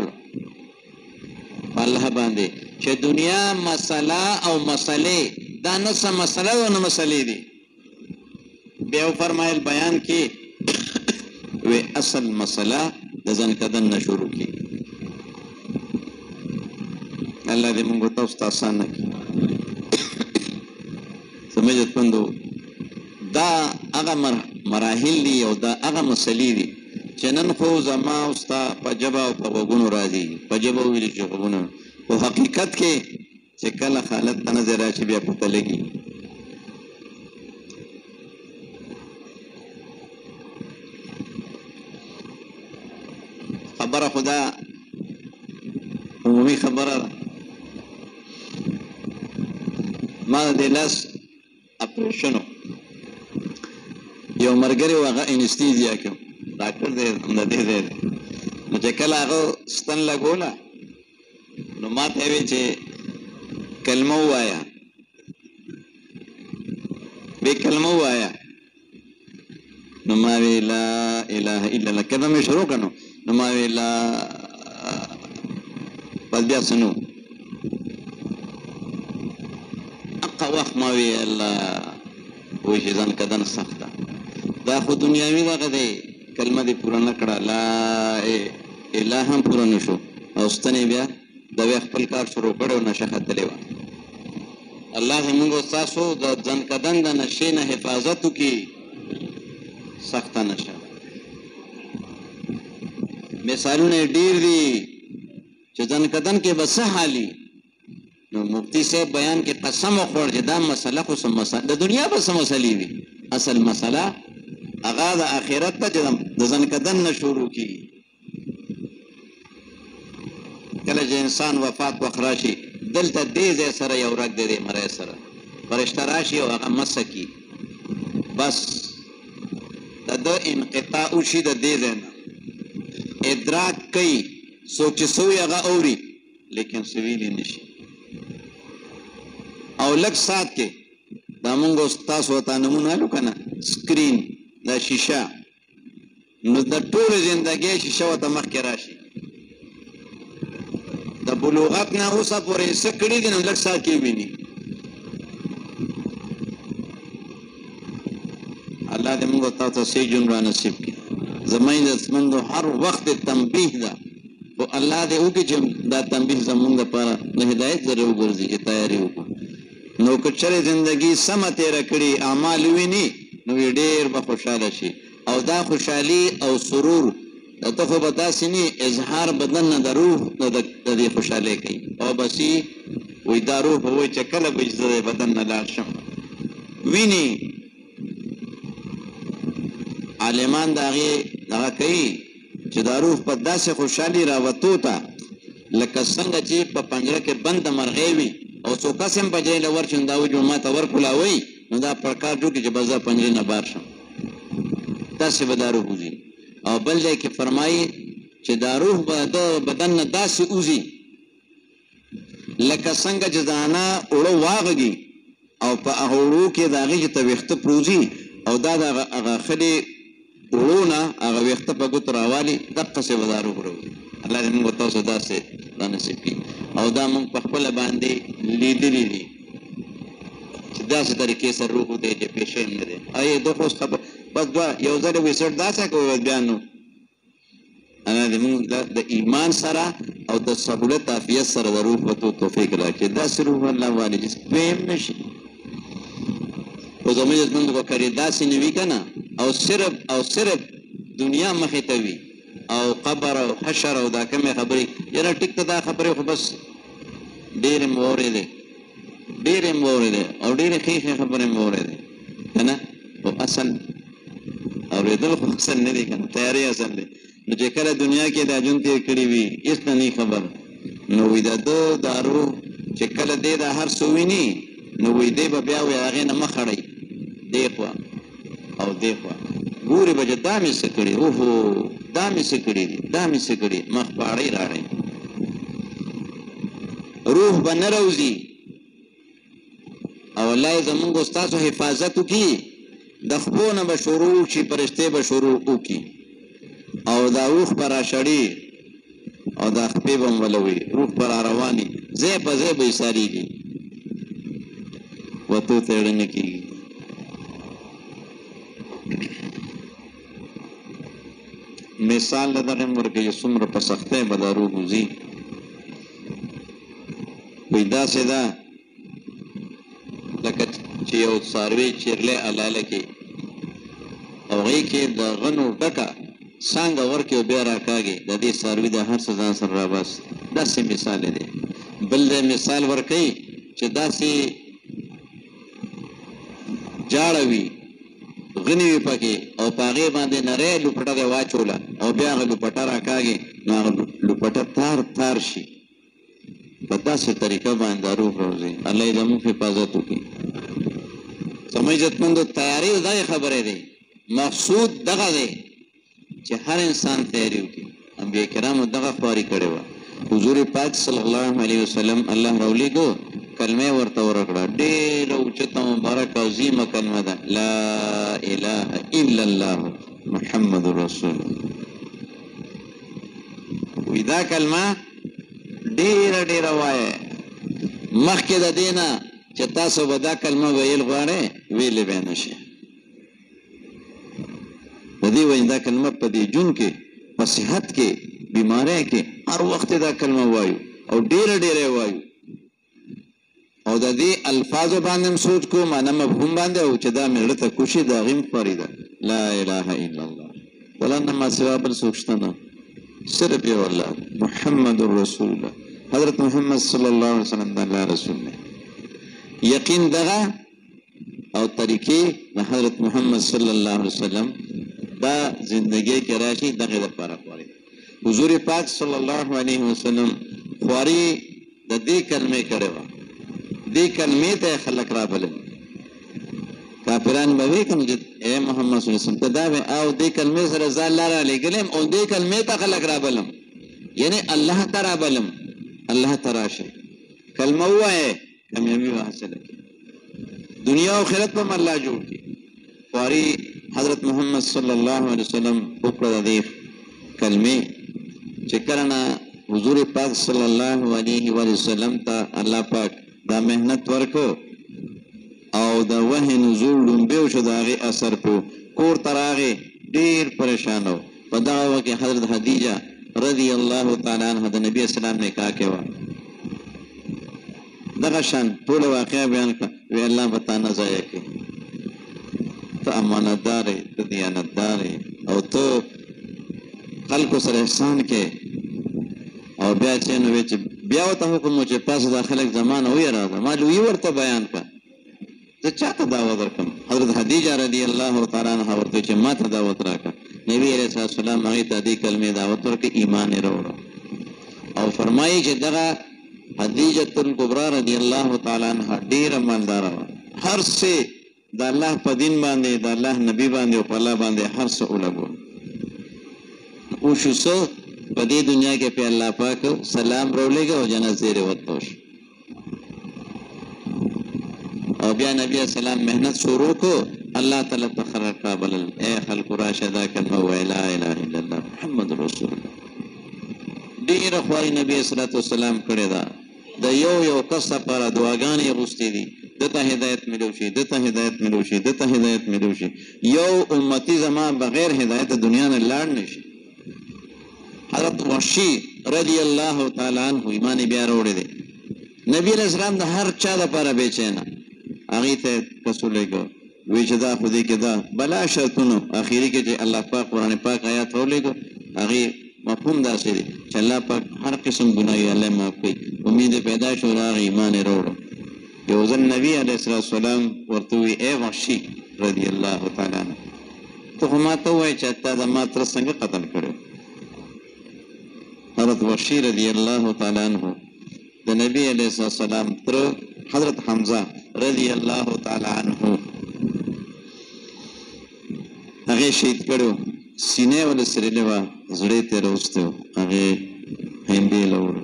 په الله باندې چې دنیا مسله او مسلې دا نه څه مسله او نه مسلې دي بیا فرمایل بیان کې وی اصل مسله د ځان کدن نه شروع کړي الله دې موږ ته آسانه کړي سمجھت پندو دا هغه مراحل دي او دا هغه مسلې دي چې نن خو زما او ستا په ژبه او په غوږونو راځي په ژبه وویلې چې غوږونه په حقیقت کې چې کله حالت ته نظر راشي بیا پته لګي خبره خدا عمومي خبره ده ما د لاس اپریشنو یو ملګری و هغه انستیزیا کړو ډاکټر دی د دې ځای دی نو چې کله هغه ستن لګوله نو ما ته یې ویل چې کلمه ووایه وی کلمه ووایه نو ما وی لا اله الا الله کله مې شروع کړو نو ما وی لا پس بیا څه نو وخت ما وی الله وایي چې ځان کدن سخته دا خو دنیاوي دغه دی کلمه دې پوره نه کړه لا اله هم پوره نه شو او ستنې بیا د بیا خپل کار شروع کړی او نشه ختلې وه الله دې موږ ستاسو د ځان کدن د نشې نه حفاظت وکړي سخته نشه مثالونه یې ډېر دي چې ځان کدن کې به څه حالي نو مفتی صاحب بیان کې قسم وخوړ چې دا مسله خو څه مسله د دنیا به څه مسلې وي اصل مسله هغه د آخرت ته چې د ځان کدن نه شروع کېږي کله چې انسان وفات وخت راشي دلته دې ځای سره یو رګ دی دې مری سره فرشته راشي او هغه مسه کي بس د ده انقطاع وشي د دې ځای نه ادراک کوي څوک چې څه وي هغه اوري لیکن څه ویلی نه شي او لږ ساعت کې دا مونږ ستاسو ته نمونه الو که نه سکرین دا شیشه نو د ټولې زندګۍ شیشه ورته مخکې راشي د بلوغت نه اوسه پورې څه کړي دي نو لږ ساعت کې ویني الله دې مونږ تاسو ته صحیح ژوند را نصیب کړي زما عزتمندو هر وخت تنبیه ده خو الله دې وکړي چې دا تنبیه زمونږ دپاره د هدایت ذریعه وګرځي چې تیاري وکړو نو که چېرې زندګي سمه تېره کړي اعمال ویني نو یې ډېر به خوشحاله شي او دا خوشحالي او سرور د ته خو به داسې نه اظهار بدن نه د روح د دې خوشحالۍ کوي او بس وایي دا روح به وایي چې کله به زه د بدن نه لاړ شم ویني عالمان د هغې دغه کوي چې دا روح په داسې خوشحالي راوتو ته لکه څنګه چې په پنجره کې بنده مرغۍ وي او څو کس هم په جای له ورشي نو دا وایي ما ته ورکولاوئ نو دا پر کار جوړ کړي چې بس دا پنجرې نه بار شم داسې به دا روح وځي او بل ځای کې فرمایي چې دا روح به د بدن نه داسې وځي لکه څنګه چې دانه اوړه واغږي او په هغه اوړو کې د هغې چې ته ویښته پروزي او دا د هغه خلې اوړو نه هغه ویښته په ګوتو راوالي دقسې به دا روح راوځي الله دې موږ تاسو داسې رانصیب کړي او دا موږ په خپله باندې لیدلي دي چې داسې طریقې سره روح دی چې پیښه هم نه دی ایا د خو خبر بس دوه یو ځل ویسټ داسې کوي بیا نو انا دې موږ د ایمان سره او د سهولت عافیت سره د روح په توفیق راکړي داسې روح الله والي چې پیم نشي خو زموږ ژوند خو کرې داسې نه وي که نه او صرف دنیا مخې ته وي او قبر او حشر او دا کمې خبرې یاره ټیک ته دا خبرې خو بس ډېرې مو اورېدې او ډېرې ښې خبرې مو اورېدې که نه خو اصل اورېدل خو اصل نه دی که نه تیارې اصل دی نو چې کله دنیا کې دا ژوند تېر کړي وي هېڅ نه نه خبر نو وایي د ده دا روح چې کله دی دا هر څه ویني نو وایي دی به بیا وایي هغې نه مخ اړئ دې خوا او دې خوا ګورې به چې دا مې څه کړي اوهو دا مې څه کړي دي دا مې څه کړي مخ په اړئ راړئ روح به نه راوځي او الله یې زمونږ ستاسو حفاظت وکړي د خپو نه به شروع وشي فرشتې به شروع وکړي او دا روح به راشړي او دا خپې به هم ولوي روح به را رواني ځای په ځای به یې سارېږي وتو ته یې نه کېږي مثال له دغه ورکوي چې څومره په سختۍ به دا روح وځي وایي داسې ده لکه چې یو څاروی چیرلی الاله کې او هغې کې د غنو ډکه څانګه ورکړي او بیا راکاږي د دې څاروي د هر څه ځان سره راباسي داسې مثال دی بل دی مثال ورکوي چې داسې جاړه وي غني وي پکې او په هغې باندې نری لوپټه دی واچوله او بیا هغه لوپټه راکاږي نو هغه لوپټه تار شي په داسې طریقه باندې دا روح راوځي الله یې زموږ حفاظت وکړي زموږ عزتمندو تیاري دغه خبرې دی مقصود دغه دی چې هر انسان تیاری وکړي انبیا کرامو دغه خواري کړې وه حضور پاک صلی الله علیه وسلم الله راولیږو کلمه ورته ورکړه ډېره اوچته مبارکه عظیمه کلمه ده لا اله الا الله محمد رسول وی دا کلمه ډېره وایه مخکې د دې نه چې تاسو به دا کلمه ویل غواړئ ویلې به نه شي د دې وجې دا کلمه په دې ژوند کې په صحت کې بیماری کې هر وخت دا کلمه وایو او ډېره وایو او د دې الفاظو باندې هم سوچ کو معنا مفهوم باندې او چې دا مې زړه ته کوشي د هغې هم خوري ده لا اله الا الله ولا ما سوا بل څوک شته نه صرف یو الله محمد رسول الله حضرت محمد صلی الله علیه وسلم د الله رسول دی یقین دغه او طریقې د حضرت محمد صلی الله علیه وسلم دا زندگی کې راشي دغه لپاره خواري حضور پاک صلی الله علیه وسلم خواري د دې کلمې کړې وه دې کلمې ته خلک رابلل کافران به وایي کوم چې ای محمد صلی الله علیه وسلم ته دا وایي او دې کلمې سره ځان لاره لېږلی او دې کلمې ته خلک رابلم یعنې الله ته رابلم الله ته راشئ کلمه ووایئ کامیابي به حاصله کړي دنیا او آخرت به هم الله جوړ کړي خواري حضرت محمد صلی الله علیه وسلم وکړه د دې کلمې چې کله نه حضور پاک صلی الله علیه وسلم ته الله پاک دا محنت ورکو او د وحی نزول لومبی وشو د هغې اثر په کور ته راغی ډېر پریشان و په دغه وخت کې حضرت خدیجه رضی الله تعالی عنها د نبي اسلام نکاح کې وه دغه شان ټوله واقعه بیان کړه وی الله به تا نه ضایع کړي ته امانتدار یې ته دیانتدار یې او ته خلکو سره احسان کې او بیا چې نو وی چې بیا ورته حکم و چې پاسه دا خلک زمانه ویراده ما لوی ورته بیان کړه زه چاته دعوت ورکړم حضرت خدیجه رضی الله تعالی عنها ورته چې ما ته دعوت راکړه نبی علیہ السلام هغه ته دې کلمې دعوت ورکړي، ایمان یې راوړو. او فرمایي چې دغه خدیجة الکبرا رضی الله تعالی عنها ډېره مالداره وه، هر څه د الله په دین باندې، د الله نبی باندې او په الله باندې هر څه ولګول. وشو څه په دې دنیا کې په الله پاک سلام راولېږه او جنازې یې ورته وشو. او بیا نبی السلام محنت شروع کو، الله تعالی ته خلق بلل، اے خلق راشه دا کلمه وایه لا اله الا الله محمد رسول الله. ډېره خواري نبی صلی الله علیه وسلم کړې ده، د یو یو کس لپاره دعاګانې یې غوښتې دي، دته هدایت ملو شي، دته هدایت ملو شي، دته هدایت ملو شي. یو امتی زما بغیر هدایت دنیا نه لاړ نه شي. حضرت وحشي رضی الله تعالی عنه ایمان بیا راوړی دی. نبی علیہ السلام د هر چا لپاره بېچینه، هغې ته کس ولېږه، وایي چې دا خو دې کې دا بلا شرطونه اخري کې چې الله پاک قرآن پاک آیات راولېږه، هغې مفهوم داسې دی چې الله پاک هر قسم ګناه یې الله معاف کوي. امید پیدا شو، راغی ایمان یې راوړو. یو ځل نبي علیه السلام ورته ووایي ای وحشي رضی الله تعالی عنه، ته خو ما ته ووایې چې تا د ما تره څنګه قتل کړی. حضرت وحشي رضی الله تعالی عنه د نبی علیه السلام تره حضرت حمزه رضی الله تعالی عنه هغې شهید کړی، سینې ولې سریلې وه، زړه یې ترې راوستی و، هغې هندې یې لوړې.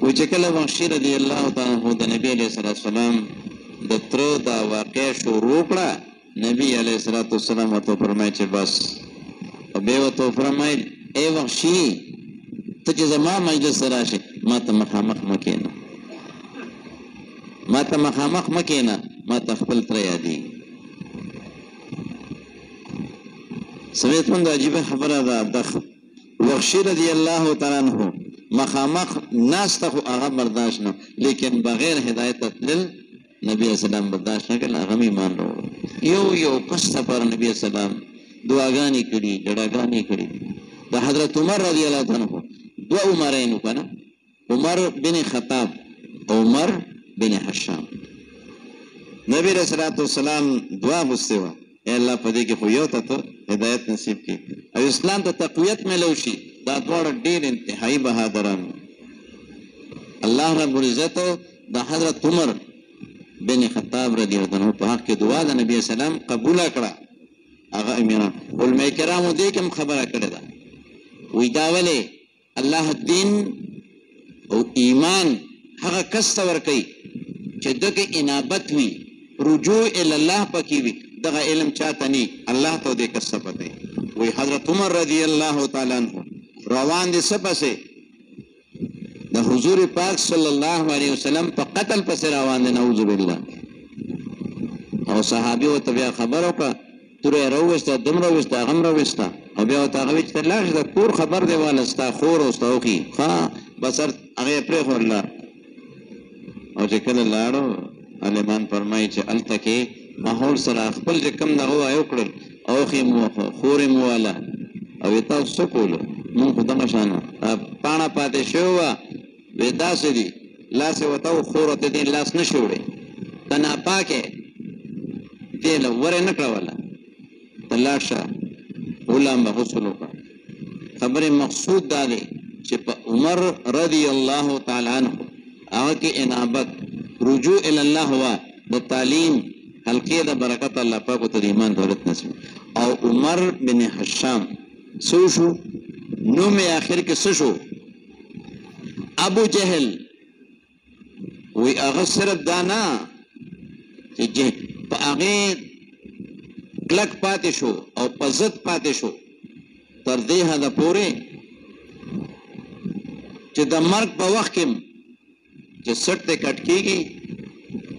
وایي چې کله وحشي رضی الله تعالی عنه د نبي علیه السلام د تره دا واقعه شروع کړه، نبي علیه السلام ورته وفرمایل چې بس. او بیا ورته وفرمایل ای وحشي ته چې زما مجلس ته راشې ما ته مخامخ مه کښېنه، ما ته مخامخ مه کښېنه، ما ته خپل تره یادېږي. سمیتمند عجیبه خبره ده، د وحشي رضی الله تعالی عنه مخامخ ناسته خو هغه برداشت نه، لیکن بغیر هدایت تلل نبی اسلام برداشت نه کړل، هغه ایمان راوړ. یو یو کس لپاره نبی اسلام دعاګانې کړي، ډډاګانې کړي. د حضرت عمر رضی الله عنه دوه عمرین وکنه، عمر بن خطاب او عمر بن حشام. نبی رسول الله دعا غوښتې وه، ای الله په دې کې خو یو ته ته هدایت نصیب کړي او اسلام ته تقویت میلو شي. دا دواړه ډېر انتهایی بهادران. الله رب العزت د حضرت عمر بن خطاب رضی الله عنه په حق کې دعا د نبی اسلام قبوله کړه. هغه امیران علماء کرامو دې کې هم خبره کړې ده، وایي دا ولې الله دین او ایمان هغه کس ته ورکوي چې دغه انابت وي، رجوع الی الله پکې وي. دغه علم چاته نی، الله ته دې کس ته پته وي. وایي حضرت عمر رضی الله تعالی عنه روان دي څه پسې؟ د حضور پاک صلی الله علیه وسلم په قتل پسې روان دي، نعوذ بالله. او صحابي ورته بیا خبر وکړه، توره یې راوویسته، دم راوویسته، هغه هم راوویسته. او بیا ورته هغه وایي چې ته لاړ شه، د کور خبر دی واله، ستا خور او ستا اوښي ښه بسر هغه یې پرېښودله. او چې کله لاړو عالمان فرمایي چې هلته کې ماحول سره خپل چې کوم دغه وایه وکړل، اوښې مو خور یې مو واله. او یې تاسو څه کولو؟ مونږ خو دغه شان پاڼه پاتې شوې وه، وایي داسې دي لاس یې ورته و، خور ورته دې لاس نه شي وړی، ته ناپاکې دې له ور یې نه کړه واله، ته لاړ شه ولامبه غسل وکړه. خبرې مقصود دا دی چې په عمر رضی الله تعالی عنه هغه کې انابت، رجوع الی الله وه، د تعلیم حلقې د برکت الله پاک ورته د ایمان دولت نصیب. او عمر بن حشام څه شو؟ نوم یې آخر کې څه شو؟ ابو جهل. وی هغه صرف دا نه چې په هغې کلک پاتې شو او په ضد پاتې شو تر دې حده پورې چې د مرګ په وخت کې چې سټ ته کټ کېږي،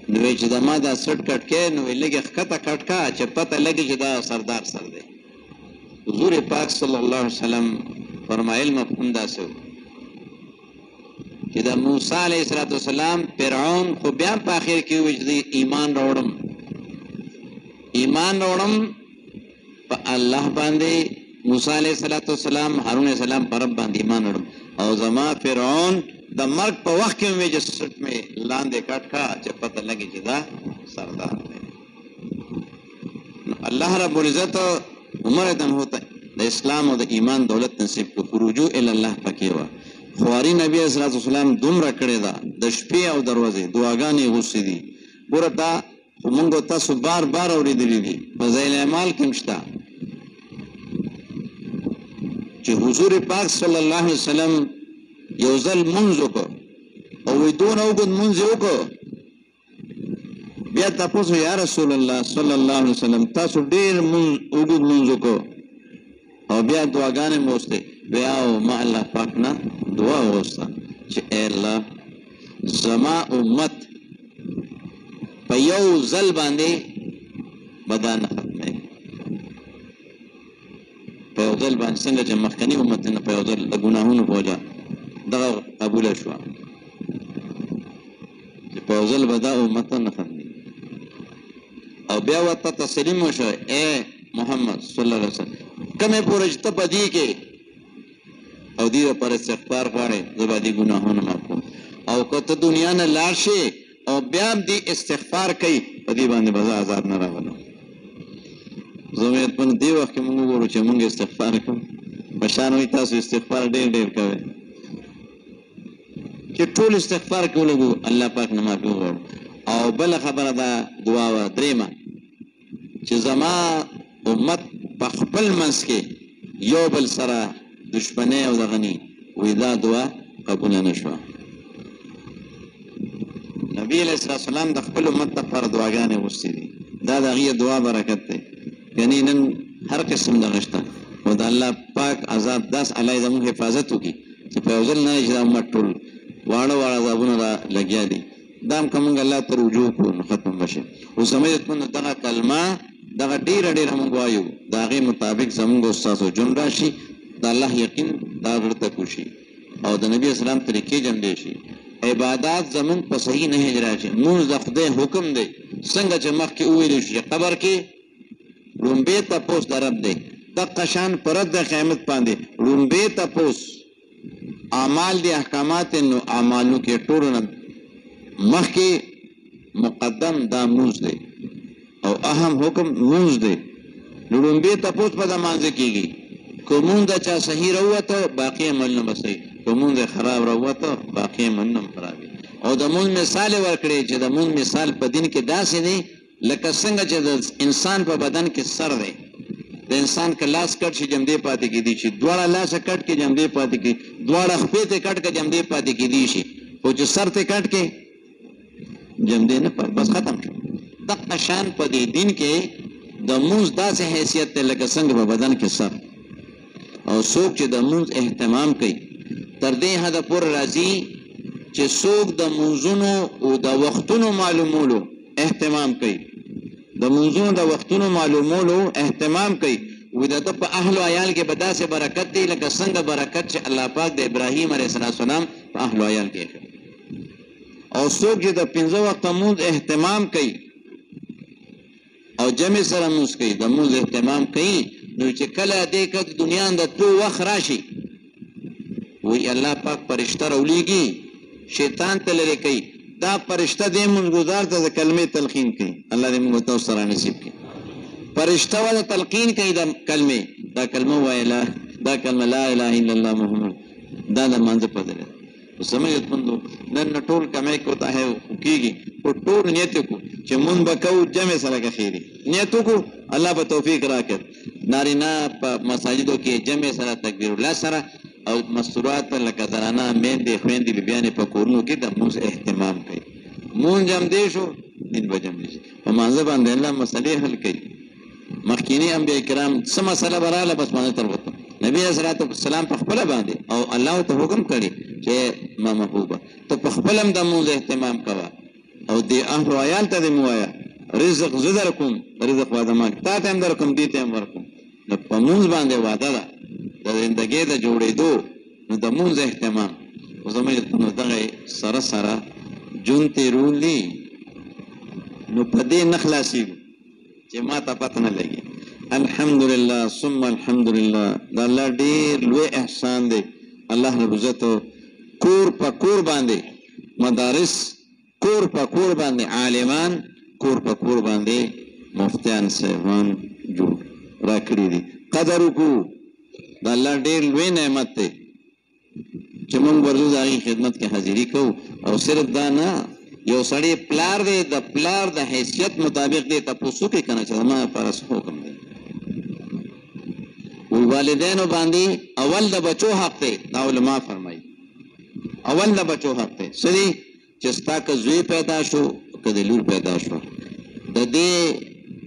نو وایي چې زما دا سټ کټ کې، نو وایي لږې ښکته کټ کا چې پته لګي چې دا سردار سر دی. حضور پاک صلی الله علیه وسلم فرمایل مفهوم داسې و چې د موسی علیه السلام فرعون خو بیا په آخر کې وایي چې ایمان راوړم، ایمان راوړم په الله باندې، موسی علیه السلام، هارون علیه السلام په رب باندې ایمان راوړم. او زما فرعون د مرګ په وخت کې مې چې سټ مې لاندې کټ کا چې پته لګي چې دا سردار دی. الله رب العزت عمر رضی الله عنه د اسلام او د ایمان دولت نصیب کړ خروجو الی الله پکې وه خواري نبی علیه الصلاة والسلام دومره کړې ده د شپې او دروازې دعاګانې غوښتې دي ګوره دا خو موږ تاسو بار بار اورېدلي دي فضایل اعمال کې هم شته چې حضور پاک صلی الله علیه وسلم یو ځل لمونځ وکړ او وایي دونه اوږد لمونځ یې وکړ بیا تاسو یا رسول الله صلی الله علیه وسلم تاسو ډېر اوږد لمونځ وکړ او بیا دعاګانې مو وستې بیا ما الله پاک نه دعا وغوښته چې ای الله زما امت په یو ځل باندې به دا نه ختموي په یو ځل باندې څنګه چې مخکني امتونه په یو ځل د ګناهونو په وجه دغه قبوله شوه چې په یو ځل به دا امت نه ختموي او بیا ورته تسلیم وشو ای محمد صلی الله علیه وسلم کمې پورې چې ته په دې کې او دې لپاره استغفار غواړې زه به دې ګناهونه معاف کړم او که ته دنیا نه لاړ شې او بیا هم دې استغفار کوي په دې باندې به زه عذاب نه راولم زه امید کوم دې وخت کې موږ وګورو چې موږ استغفار کوو بشان وایي تاسو استغفار ډېر ډېر کوئ چې ټول استغفار کې ولګو الله پاک نه معافي وغواړو او بله خبره دا دعا وه درېیمه چې زما امت په خپل منځ کې یو بل سره دشمنی او دغه ني وایي دا دعا قبوله نه شوه نبی علیه السلام د خپل امت لپاره دعاګانې غوښتې دي دا د هغې دعا برکت دی یعنې نن هر قسم دغه شته او د الله پاک عذاب داس الله زموږ حفاظت وکړي چې په یو ځل نه چې دا امت ټول واړه واړه عذابونه را لګیا دي دا هم که موږ الله ته رجوع کړو نو ختم به شي اوس زموږ دغه کلمه دغه ډېره ډېره موږ وایو د هغې مطابق زموږ او ستاسو ژوند راشي د الله یقین دا زړه ته کوشي او د نبي اسلام طریقې جمع شي عبادات زمون په صحیح نه راشي مونږ د خدای حکم دی څنګه چې مخکې وویل شي قبر کې لومبې تپوس د رب دی دقه شان پر د قیامت باندې لومبې تپوس اعمال دي احکامات نو اعمالو کې ټول نه مخکې مقدم دا مونږ دی او اهم حکم مونږ دی لومبې تپوس په د مانځ کېږي کومون دا چا صحیح راوته باقی عمل نه بسې کومون دا خراب راوته باقی عمل نه خراب او د مون مثال ورکړي چې د مون مثال په دین کې داسې دی لکه څنګه چې د انسان په بدن کې سر دی د انسان کې لاس کټ شي جمدې پاتې کېدی شي دواړه لاس کټ کې جمدې پاتې کې دواړه خپې ته کټ کې جمدې پاتې کېدی شي او چې سر ته کټ کې جمدې نه پاتې بس ختم شو دغه شان په دې دین کې د مونږ داسې حیثیت دی لکه څنګه په بدن کې سر او څوک چې د مونږ اهتمام کوي تر دې حده پورې راځي چې څوک د مونځونو او د وختونو معلومولو اهتمام کوي د مونځونو د وختونو معلومولو اهتمام کوي وي د په اهل او عیال کې به داسې برکت دی لکه څنګه برکت چې الله پاک د ابراهیم علیه السلام په اهل او عیال کې او څوک چې د 15 وخت مونځ اهتمام کوي او جمع سره مونځ کوي د مونځ اهتمام کوي نو چې کله دې که دنیا د تو وخت راشي وی الله پاک فرشته راولیږي شیطان ته لرې کوي دا فرشته دې مونږګزار ته د کلمې تلقین کوي الله دې موږ ته سره نصیب کړي فرشته ولا تلقین کوي د کلمې دا کلمه وایلا دا کلمه لا اله الا الله محمد دا د مانځ په دره سمجھت مندو نن ټول کمای کوتا ہے کیږي او ټول نیت کو چې مون بکاو جمع سره کې خیری نیت کو الله په توفیق راکړي نارینا په مساجدو کې جمع سره تکبیر الله سره او مستورات لکه زنانه میندې خويندې بیبيانې په کورونو کې د موږ اهتمام کوي مون جام دې شو دین بجم دي په مانځ باندې الله مسلې حل کوي مخکینی انبیاء کرام سم مسله براله بس باندې تر وته نبی حضرت السلام په خپل باندې او الله ته حکم کړی چې ما محبوبه ته په خپل هم د موږ اهتمام کوه او دې اهل عیال ته دې موایا رزق زدرکم رزق وعده ما تا ته هم درکم دې ته هم ورکم نو په موږ باندې وعده ده د زندګۍ د جوړېدو نو د موږ اهتمام او زموږ نو دغه سره سره جون تیرولی نو په دې نه خلاصېږو چې ما ته پته نه لګي الحمدلله ثم الحمدلله دا الله ډېر لوی احسان دی الله رب عزت کور په کور باندې مدارس کور په کور باندې عالمان کور په کور باندې مفتیان صاحبان جوړ راکړي دي. قدر وکړو، د الله ډېر لوی نعمت دی چې موږ ورځو د هغې خدمت کې حاضري کوو. او صرف دا نه، یو سړی پلار دی، د پلار د حیثیت مطابق دی تپوس وکړي که نه چې زما لپاره څه حکم دی. والدینو باندې اول د بچو حق دی، دا علما فرمایي اول د بچو حق دی. څه دی چې ستا که زوی پیدا شو که د لور پیدا شو، د دې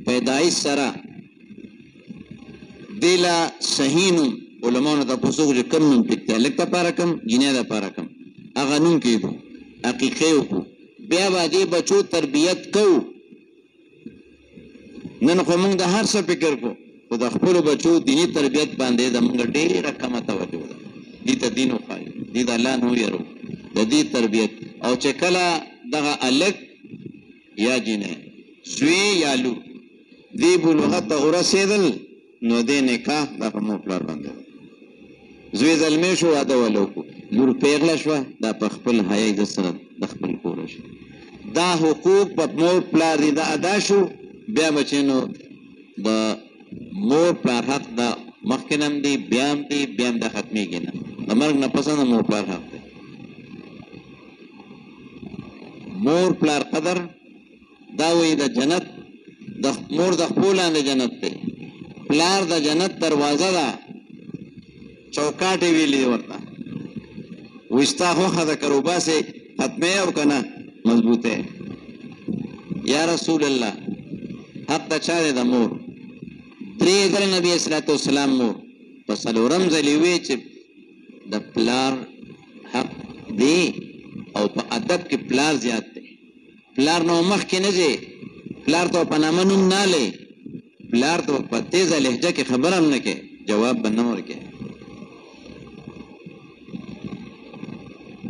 پیدایش سره دې له صحیح نوم علماو نه تپوس وکړو چې کوم نوم ټیک دی، هلک دپاره کوم، جینۍ دپاره کوم، هغه نوم کېږدو، عقیقې وکړو، بیا به دې بچو تربیت کوو. نن خو موږ د هر څه فکر کوو، خو د خپلو بچو دیني تربیت باندې زموږ ډېره کمه توجه ده. دې ته دین وښایو، دې د الله نه ویرو، د دې تربیت. او چې کله دغه هلک یا جینۍ، زوی یا لور دې بلوغت ته ورسېدل، نو دې نکاح دا په مور پلار باندې ده. زوی زلمی شو، واده وله وکړو، لور پیغله شوه، دا په خپل حیا عزت سره د خپل کوره شي. دا حقوق په مور پلار دي، دا ادا شو. بیا بچینو د مور پلار حق دا مخکې هم دی، بیا هم دی، بیا هم دا ختمېږي نه. د مرګ نه پس هم د مور پلار حق دی. مور پلار قدر دا وایي د جنت د مور د خپو لاندې جنت دی، پلار د جنت دروازه ده، چوکاټ یې ویلي دي ورته. وایي ستا خوښه ده که روباسې ختمې او که نه مضبوطې. یا رسول الله حق د چا دی؟ د مور. 3 ځله نبي صلوات والسلام مور، په 4م ځل یې وی چې د پلار حق دی، او په ادب کې پلار زیات دی. پلار نو مخکې نه ځې، پلار ته په نامه نوم نه لې، پلار ته په تیزه لهجه کې خبره هم نه کې، جواب به نه ورکې.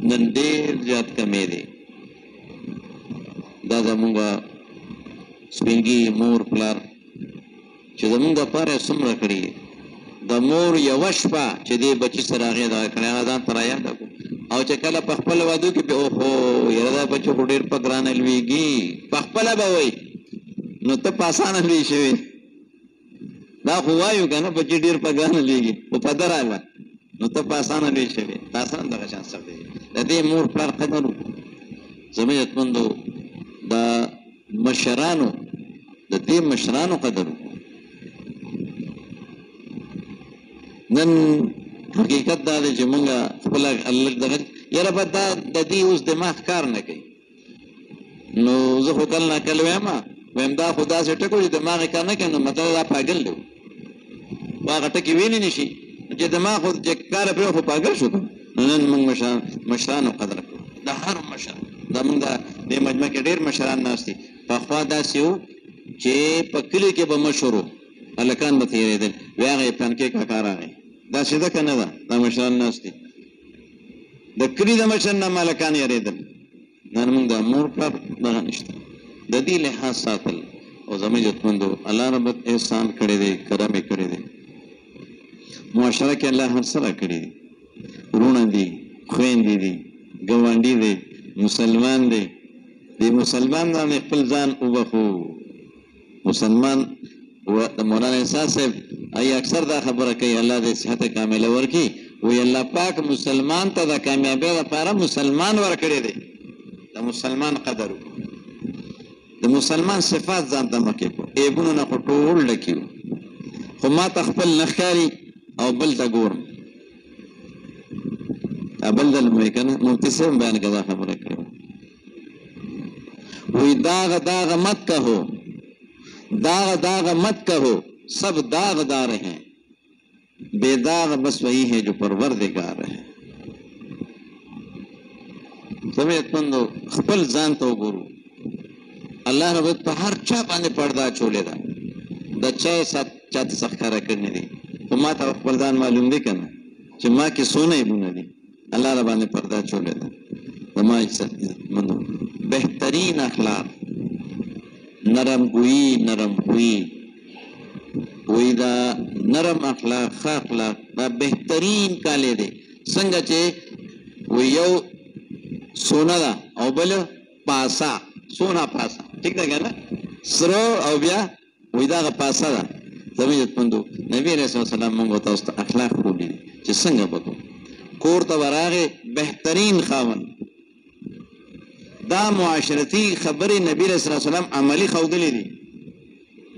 نن ډېر زیات کمی دی. دا زمونږ سپینګي مور پلار چې زمونږ دپاره یې څومره کړي. د مور یوه شپه چې دې بچي سره هغې دغه کړی، هغه ځان ته رایاده کړو. او چې کله په خپله وادو کې اوهو یاره دا بچی خو ډېر په ګرانه لویږي، په خپله به وایي نو ته په اسانه لوی شوې. دا خو وایو که نه بچي ډېر په ګرانه لویږي، خو په ده راغله نو ته په اسانه لوی شوې. دا اسان دغه شان څه دی. د دې مور پلار قدر وکړو. زموږ عزتمندو د مشرانو، د دې مشرانو قدر وکړو. نن حقیقت دا دی چې مونږ خپله هلک دغه یاره به دا د دې اوس دماغ کار نه کوي. نو زه خو کله نه کله وایم دا خو داسې ټکو چې دماغ یې کار نه کوي، نو مطلب دا پاګل دی. خو هغه ټکي ویلی نه شي چې دماغ خو چې کار پرې خو پاګل شو. نو نن مونږ مشرانو قدر کړو. د هر مشر زمونږ دې مجمع کې ډېر مشران ناست دي. پخوا داسې وو چې په کلي کې به مشر وو، هلکان به تېرېدل، وی هغه یې پلانکې کاکا راغی. داسې ده که نه ده؟ دا مشران ناست دي. د کلي د مشر نه هلکان یېرېدل. نن موږ د مور پلار دغه نشته. د دې لحاظ ساتل. او زموږ عزتمندو الله رب احسان کړی دی، کرم یې کړی دی. معاشره کې الله هر څه راکړي دي. وروڼه دي، خویندې دي، ګاونډي دی، مسلمان دی. د مسلمان باندې خپل ځان وبخو. مسلمان د مولانا احساس صاحب ای اکثر دا خبره کوي، الله دې صحت کامله ورکړي. وایي الله پاک مسلمان ته د کامیابۍ لپاره مسلمان ورکړی دی. د مسلمان قدر وکړو، د مسلمان صفات ځان ته مخکې کړو. عیبونو نه خو ټول ډکي وو، خو ما ته خپل نه ښکاري او بل ته ګورم. بل ځل مې که نه مفتي صاحب بیان کې دا خبره کړې وه. وایي داغ مت کہو، दाग मत कहो, सब दागदार हैं, बेदाग बस वही है जो परवरदिगार है. समेतमंदो खपल ځان ته وګورو. الله رب په هر چا باندې پردا چولې ده. د چا سات چاته څخه کړنی دي. خو ما ته خپل ځان معلوم دی کنه چې ما کې سونه بونه دي. الله رب باندې پردا چولې ده. زما عزتمندو بهترین اخلاق نرم گویی وی دا نرم اخلاق ښه اخلاق دا بهترین کالی دی. څنګه چې وی یو سونه ده او بل پاسا، سونه پاسا، ټیک ده که نه؟ سره او بیا وی دغه پاسه ده. زموږ عزتمندو نبي علیه السلام موږ تاسو ته اخلاق ښودلي دي چې څنګه به کوو. کور ته به راغې بهترین خاوند، دا معاشرتي خبرې نبي علیه السلام عملي ښودلې دي.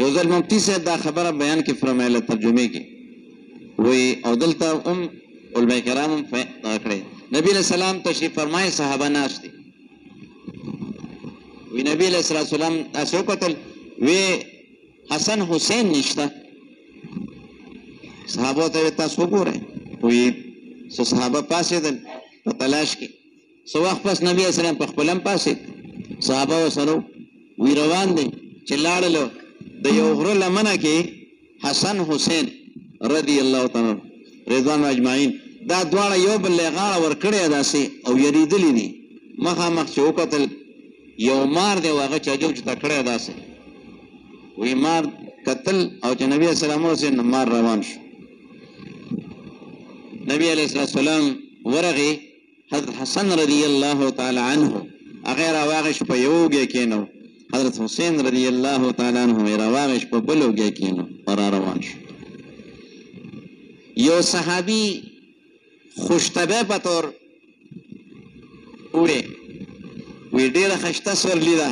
یو ځل مفتي صاحب دا خبره بیان کې فرمایله ترجمې کې، وایي او دلته هم علماء کرام هم کړی. نبي علیه السلام تشریف فرمایي، صحابه ناست دي. وی نبی علیہ السلام تاسو وکتل، وی حسن حسین نشته. صحابه ته تاسو وګورئ. وی څو صحابه پاسېدل په تلاش کې. څو وخت پس نبی علیہ السلام په خپل هم پاسېد، صحابه ورسره وی روان دی چې لاړلو د یو غره لمنه کې حسن حسین رضی الله تعالی رضوان اجمعین دا دواړه یو بل له غاړه ورکړی داسې او یریدلی دي. مخامخ چې وکتل یو مار دی هغه چاجو چې تکړه داسې وی مار قتل او چې نبی اسلام ورسې مار روان شو. نبی علیہ السلام ورغی حضرت حسن رضی الله تعالی عنه هغه راواغش په یو ګې کېنو، حضرت حسین رضی الله تعالی عنه راواغش په بل ګې کېنو او روان شو. یو صحابي خوشتبه په تور وړي وی ډیره خشته سورلی ده.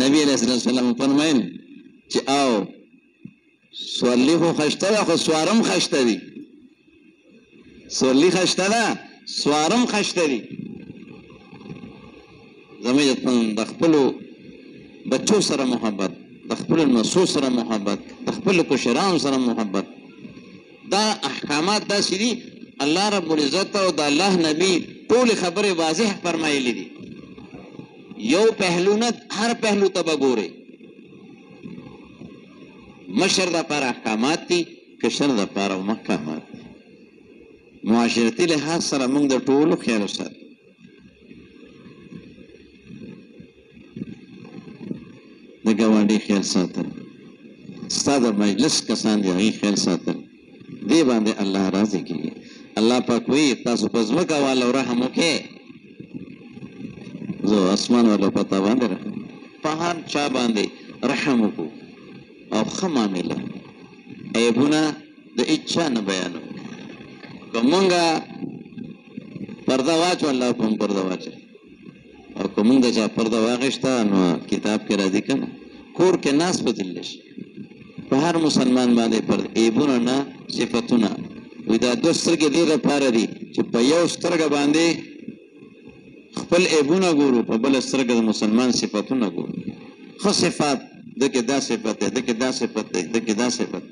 نبی علیہ السلام فرمایل چې او سورلی خو خشته ده خو سوارم خشته دي. سورلی خشته ده سوارم خشته دي. زموږ د خپلو بچو سره محبت، د خپلو نسو سره محبت، د خپلو کشرانو سره محبت، دا احکامات داسې دي الله رب العزت او د الله نبی ټول خبرې واضح فرمایلی دي. یو پهلو نه هر پهلو ته به ګورئ. مشر دپاره احکامات دي، کشر دپاره محکمات دي. معاشرتي لحاظ سره موږ د ټولو خیال وساتو. د ګاونډي خیال ساتل، ستا د مجلس کسان دي هغې خیال ساتل، دې باندې الله راضي کېږي. الله پاک وی تاسو په ځمکه والو رحم وکړئ، زه اسمان والو په تا باندې رحم، په هر چا باندې رحم وکړو او ښه معامله، عیبونه د هېچا نه بیانو. که مونږه پرده واچو الله په هم پرده واچوي، او که مونږ د چا پرده واخېسته نو کتاب کې راځي که نه کور کې ناست به ذلت شي. په هر مسلمان باندې پرده، عیبونه نه صفتونه. وی دا دو سترګې دې دپاره دي چې په یو سترګه باندې خپل عیبونه ګورو، په بله سترګه د مسلمان صفتونه ګورو. ښه صفات ده کې دا صفت دی، ده کې دا صفت دی، ده کې دا صفت.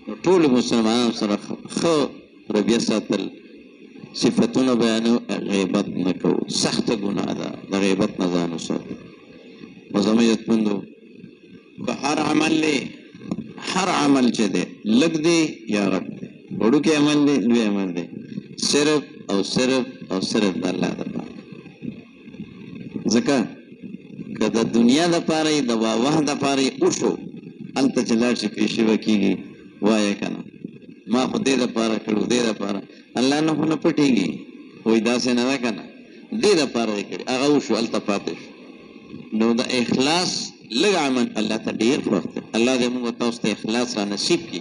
نو ټولو مسلمانانو سره ښه رویه ساتل، صفتونه بیانو، غیبت نه کوو. سخته ګناه ده د غیبت نه ځان وساتو. نو زموږ عزتمندو که هر عمل دی، هر عمل چې دی لږ دی یا غټ دی، وړوکی عمل دی لوی عمل دی، صرف او صرف او صرف د الله دپاره. ځکه که د دنیا دپاره یې د واوه دپاره یې وشو، هلته چې لاړ شي پیشي به کېږي وایه که نه ما خو دې دپاره کړو، دې دپاره الله نه خو نه پټېږي، وایي داسې نه ده که نه، دې دپاره یې کړي، هغه وشو هلته پاتې شو. نو د اخلاص لږ عمل الله ته ډېر خوښ دی. الله دې موږ تاسو ته اخلاص را نصیب کړي.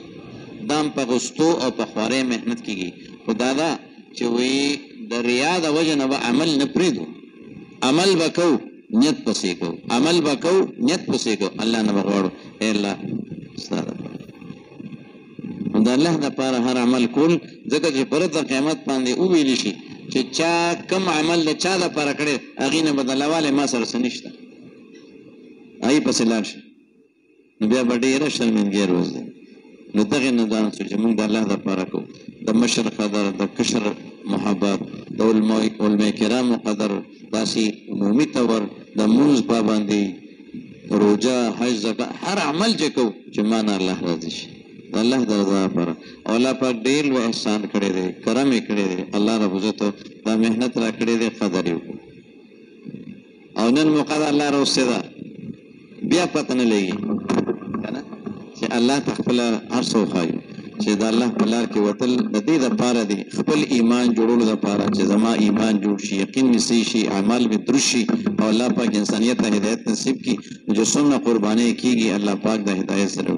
دا هم په غوستو او په خوارۍ محنت کېږي، خو دا ده چې وایي د ریا د وجې نه به عمل نه پرېږدو، عمل به کوو نیت پسې کوو، عمل به کوو نیت پسې کوو. الله نه به غواړو ای الله ستا دپاره، نو د الله دپاره هر عمل کول. ځکه چې پر د قیامت باندې وویلی شي چې چا کم عمل د چا دپاره کړی هغې نه به د الله والی ما سره څه نشته، هغې پسې لاړ شي، نو بیا به ډېره شرمندګي روز دی. نو دغې نه ځان چې موږ د الله دپاره کوو. د مشر قدر، د کشر محبت، د علماء کرامو قدر، داسې عمومي طور د مونځ پابندي، روژه، حج، زکات، هر عمل چې کوو چې ما نه الله راضي شي، د الله د رضا لپاره. او الله پاک ډېر لوی احسان کړی دی، کرم یې کړی دی. الله رب عزت دا محنت را کړی دی، قدر یې وکړو. او نن موقع د الله راوستې ده، بیا پته نه لګي که نه چې الله ته خپله هر څه وښایو. چې د الله په لار کې وتل د دې دپاره دی خپل ایمان جوړولو دپاره چې زما ایمان جوړ شي یقین مې صحیح شي اعمال مې درست شي او الله پاک انسانیت ته هدایت نصیب کړي چې څومره قربانۍ کېږي الله پاک د هدایت سره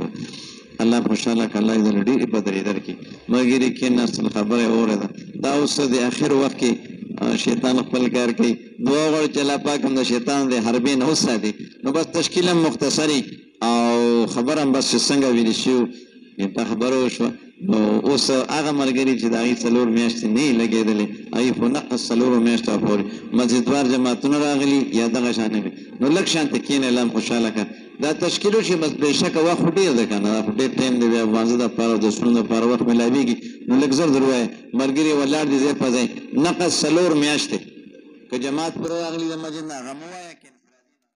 الله خوشحاله کړه الله دې ډېرې بدرې درکړي ملګري کېناستل خبره واورېده دا اوس د اخر وخت کې شیطان خپل کار کوي دعا غواړي چې الله پاک هم د شیطان د حربې نه وساتي نو بس تشکیل هم مختصري او خبره هم بس چې څنګه ویلې شوي دا خبره وشوه نو اوس هغه ملګري چې د هغې 4 میاشتې نه یې لګېدلې هغې خو نقص 4 میاشتو پورې مسجدوار جماعتونه راغلي یا دغه شان نو لږ شانته کښېنه الله هم خوشحاله کړه دا تشکیل وشي بس بېشکه وخت خو ډېر دی که نه دا خو ډېر ټایم دی بیا لمانځه دپاره د سنو دپاره وخت میلاوېږي نو لږ زر در ووایه ملګري ولاړ دي ځای په ځای نقص 4 میاشتې که جماعت پوره راغلي د مسجد نه هغه مه وایه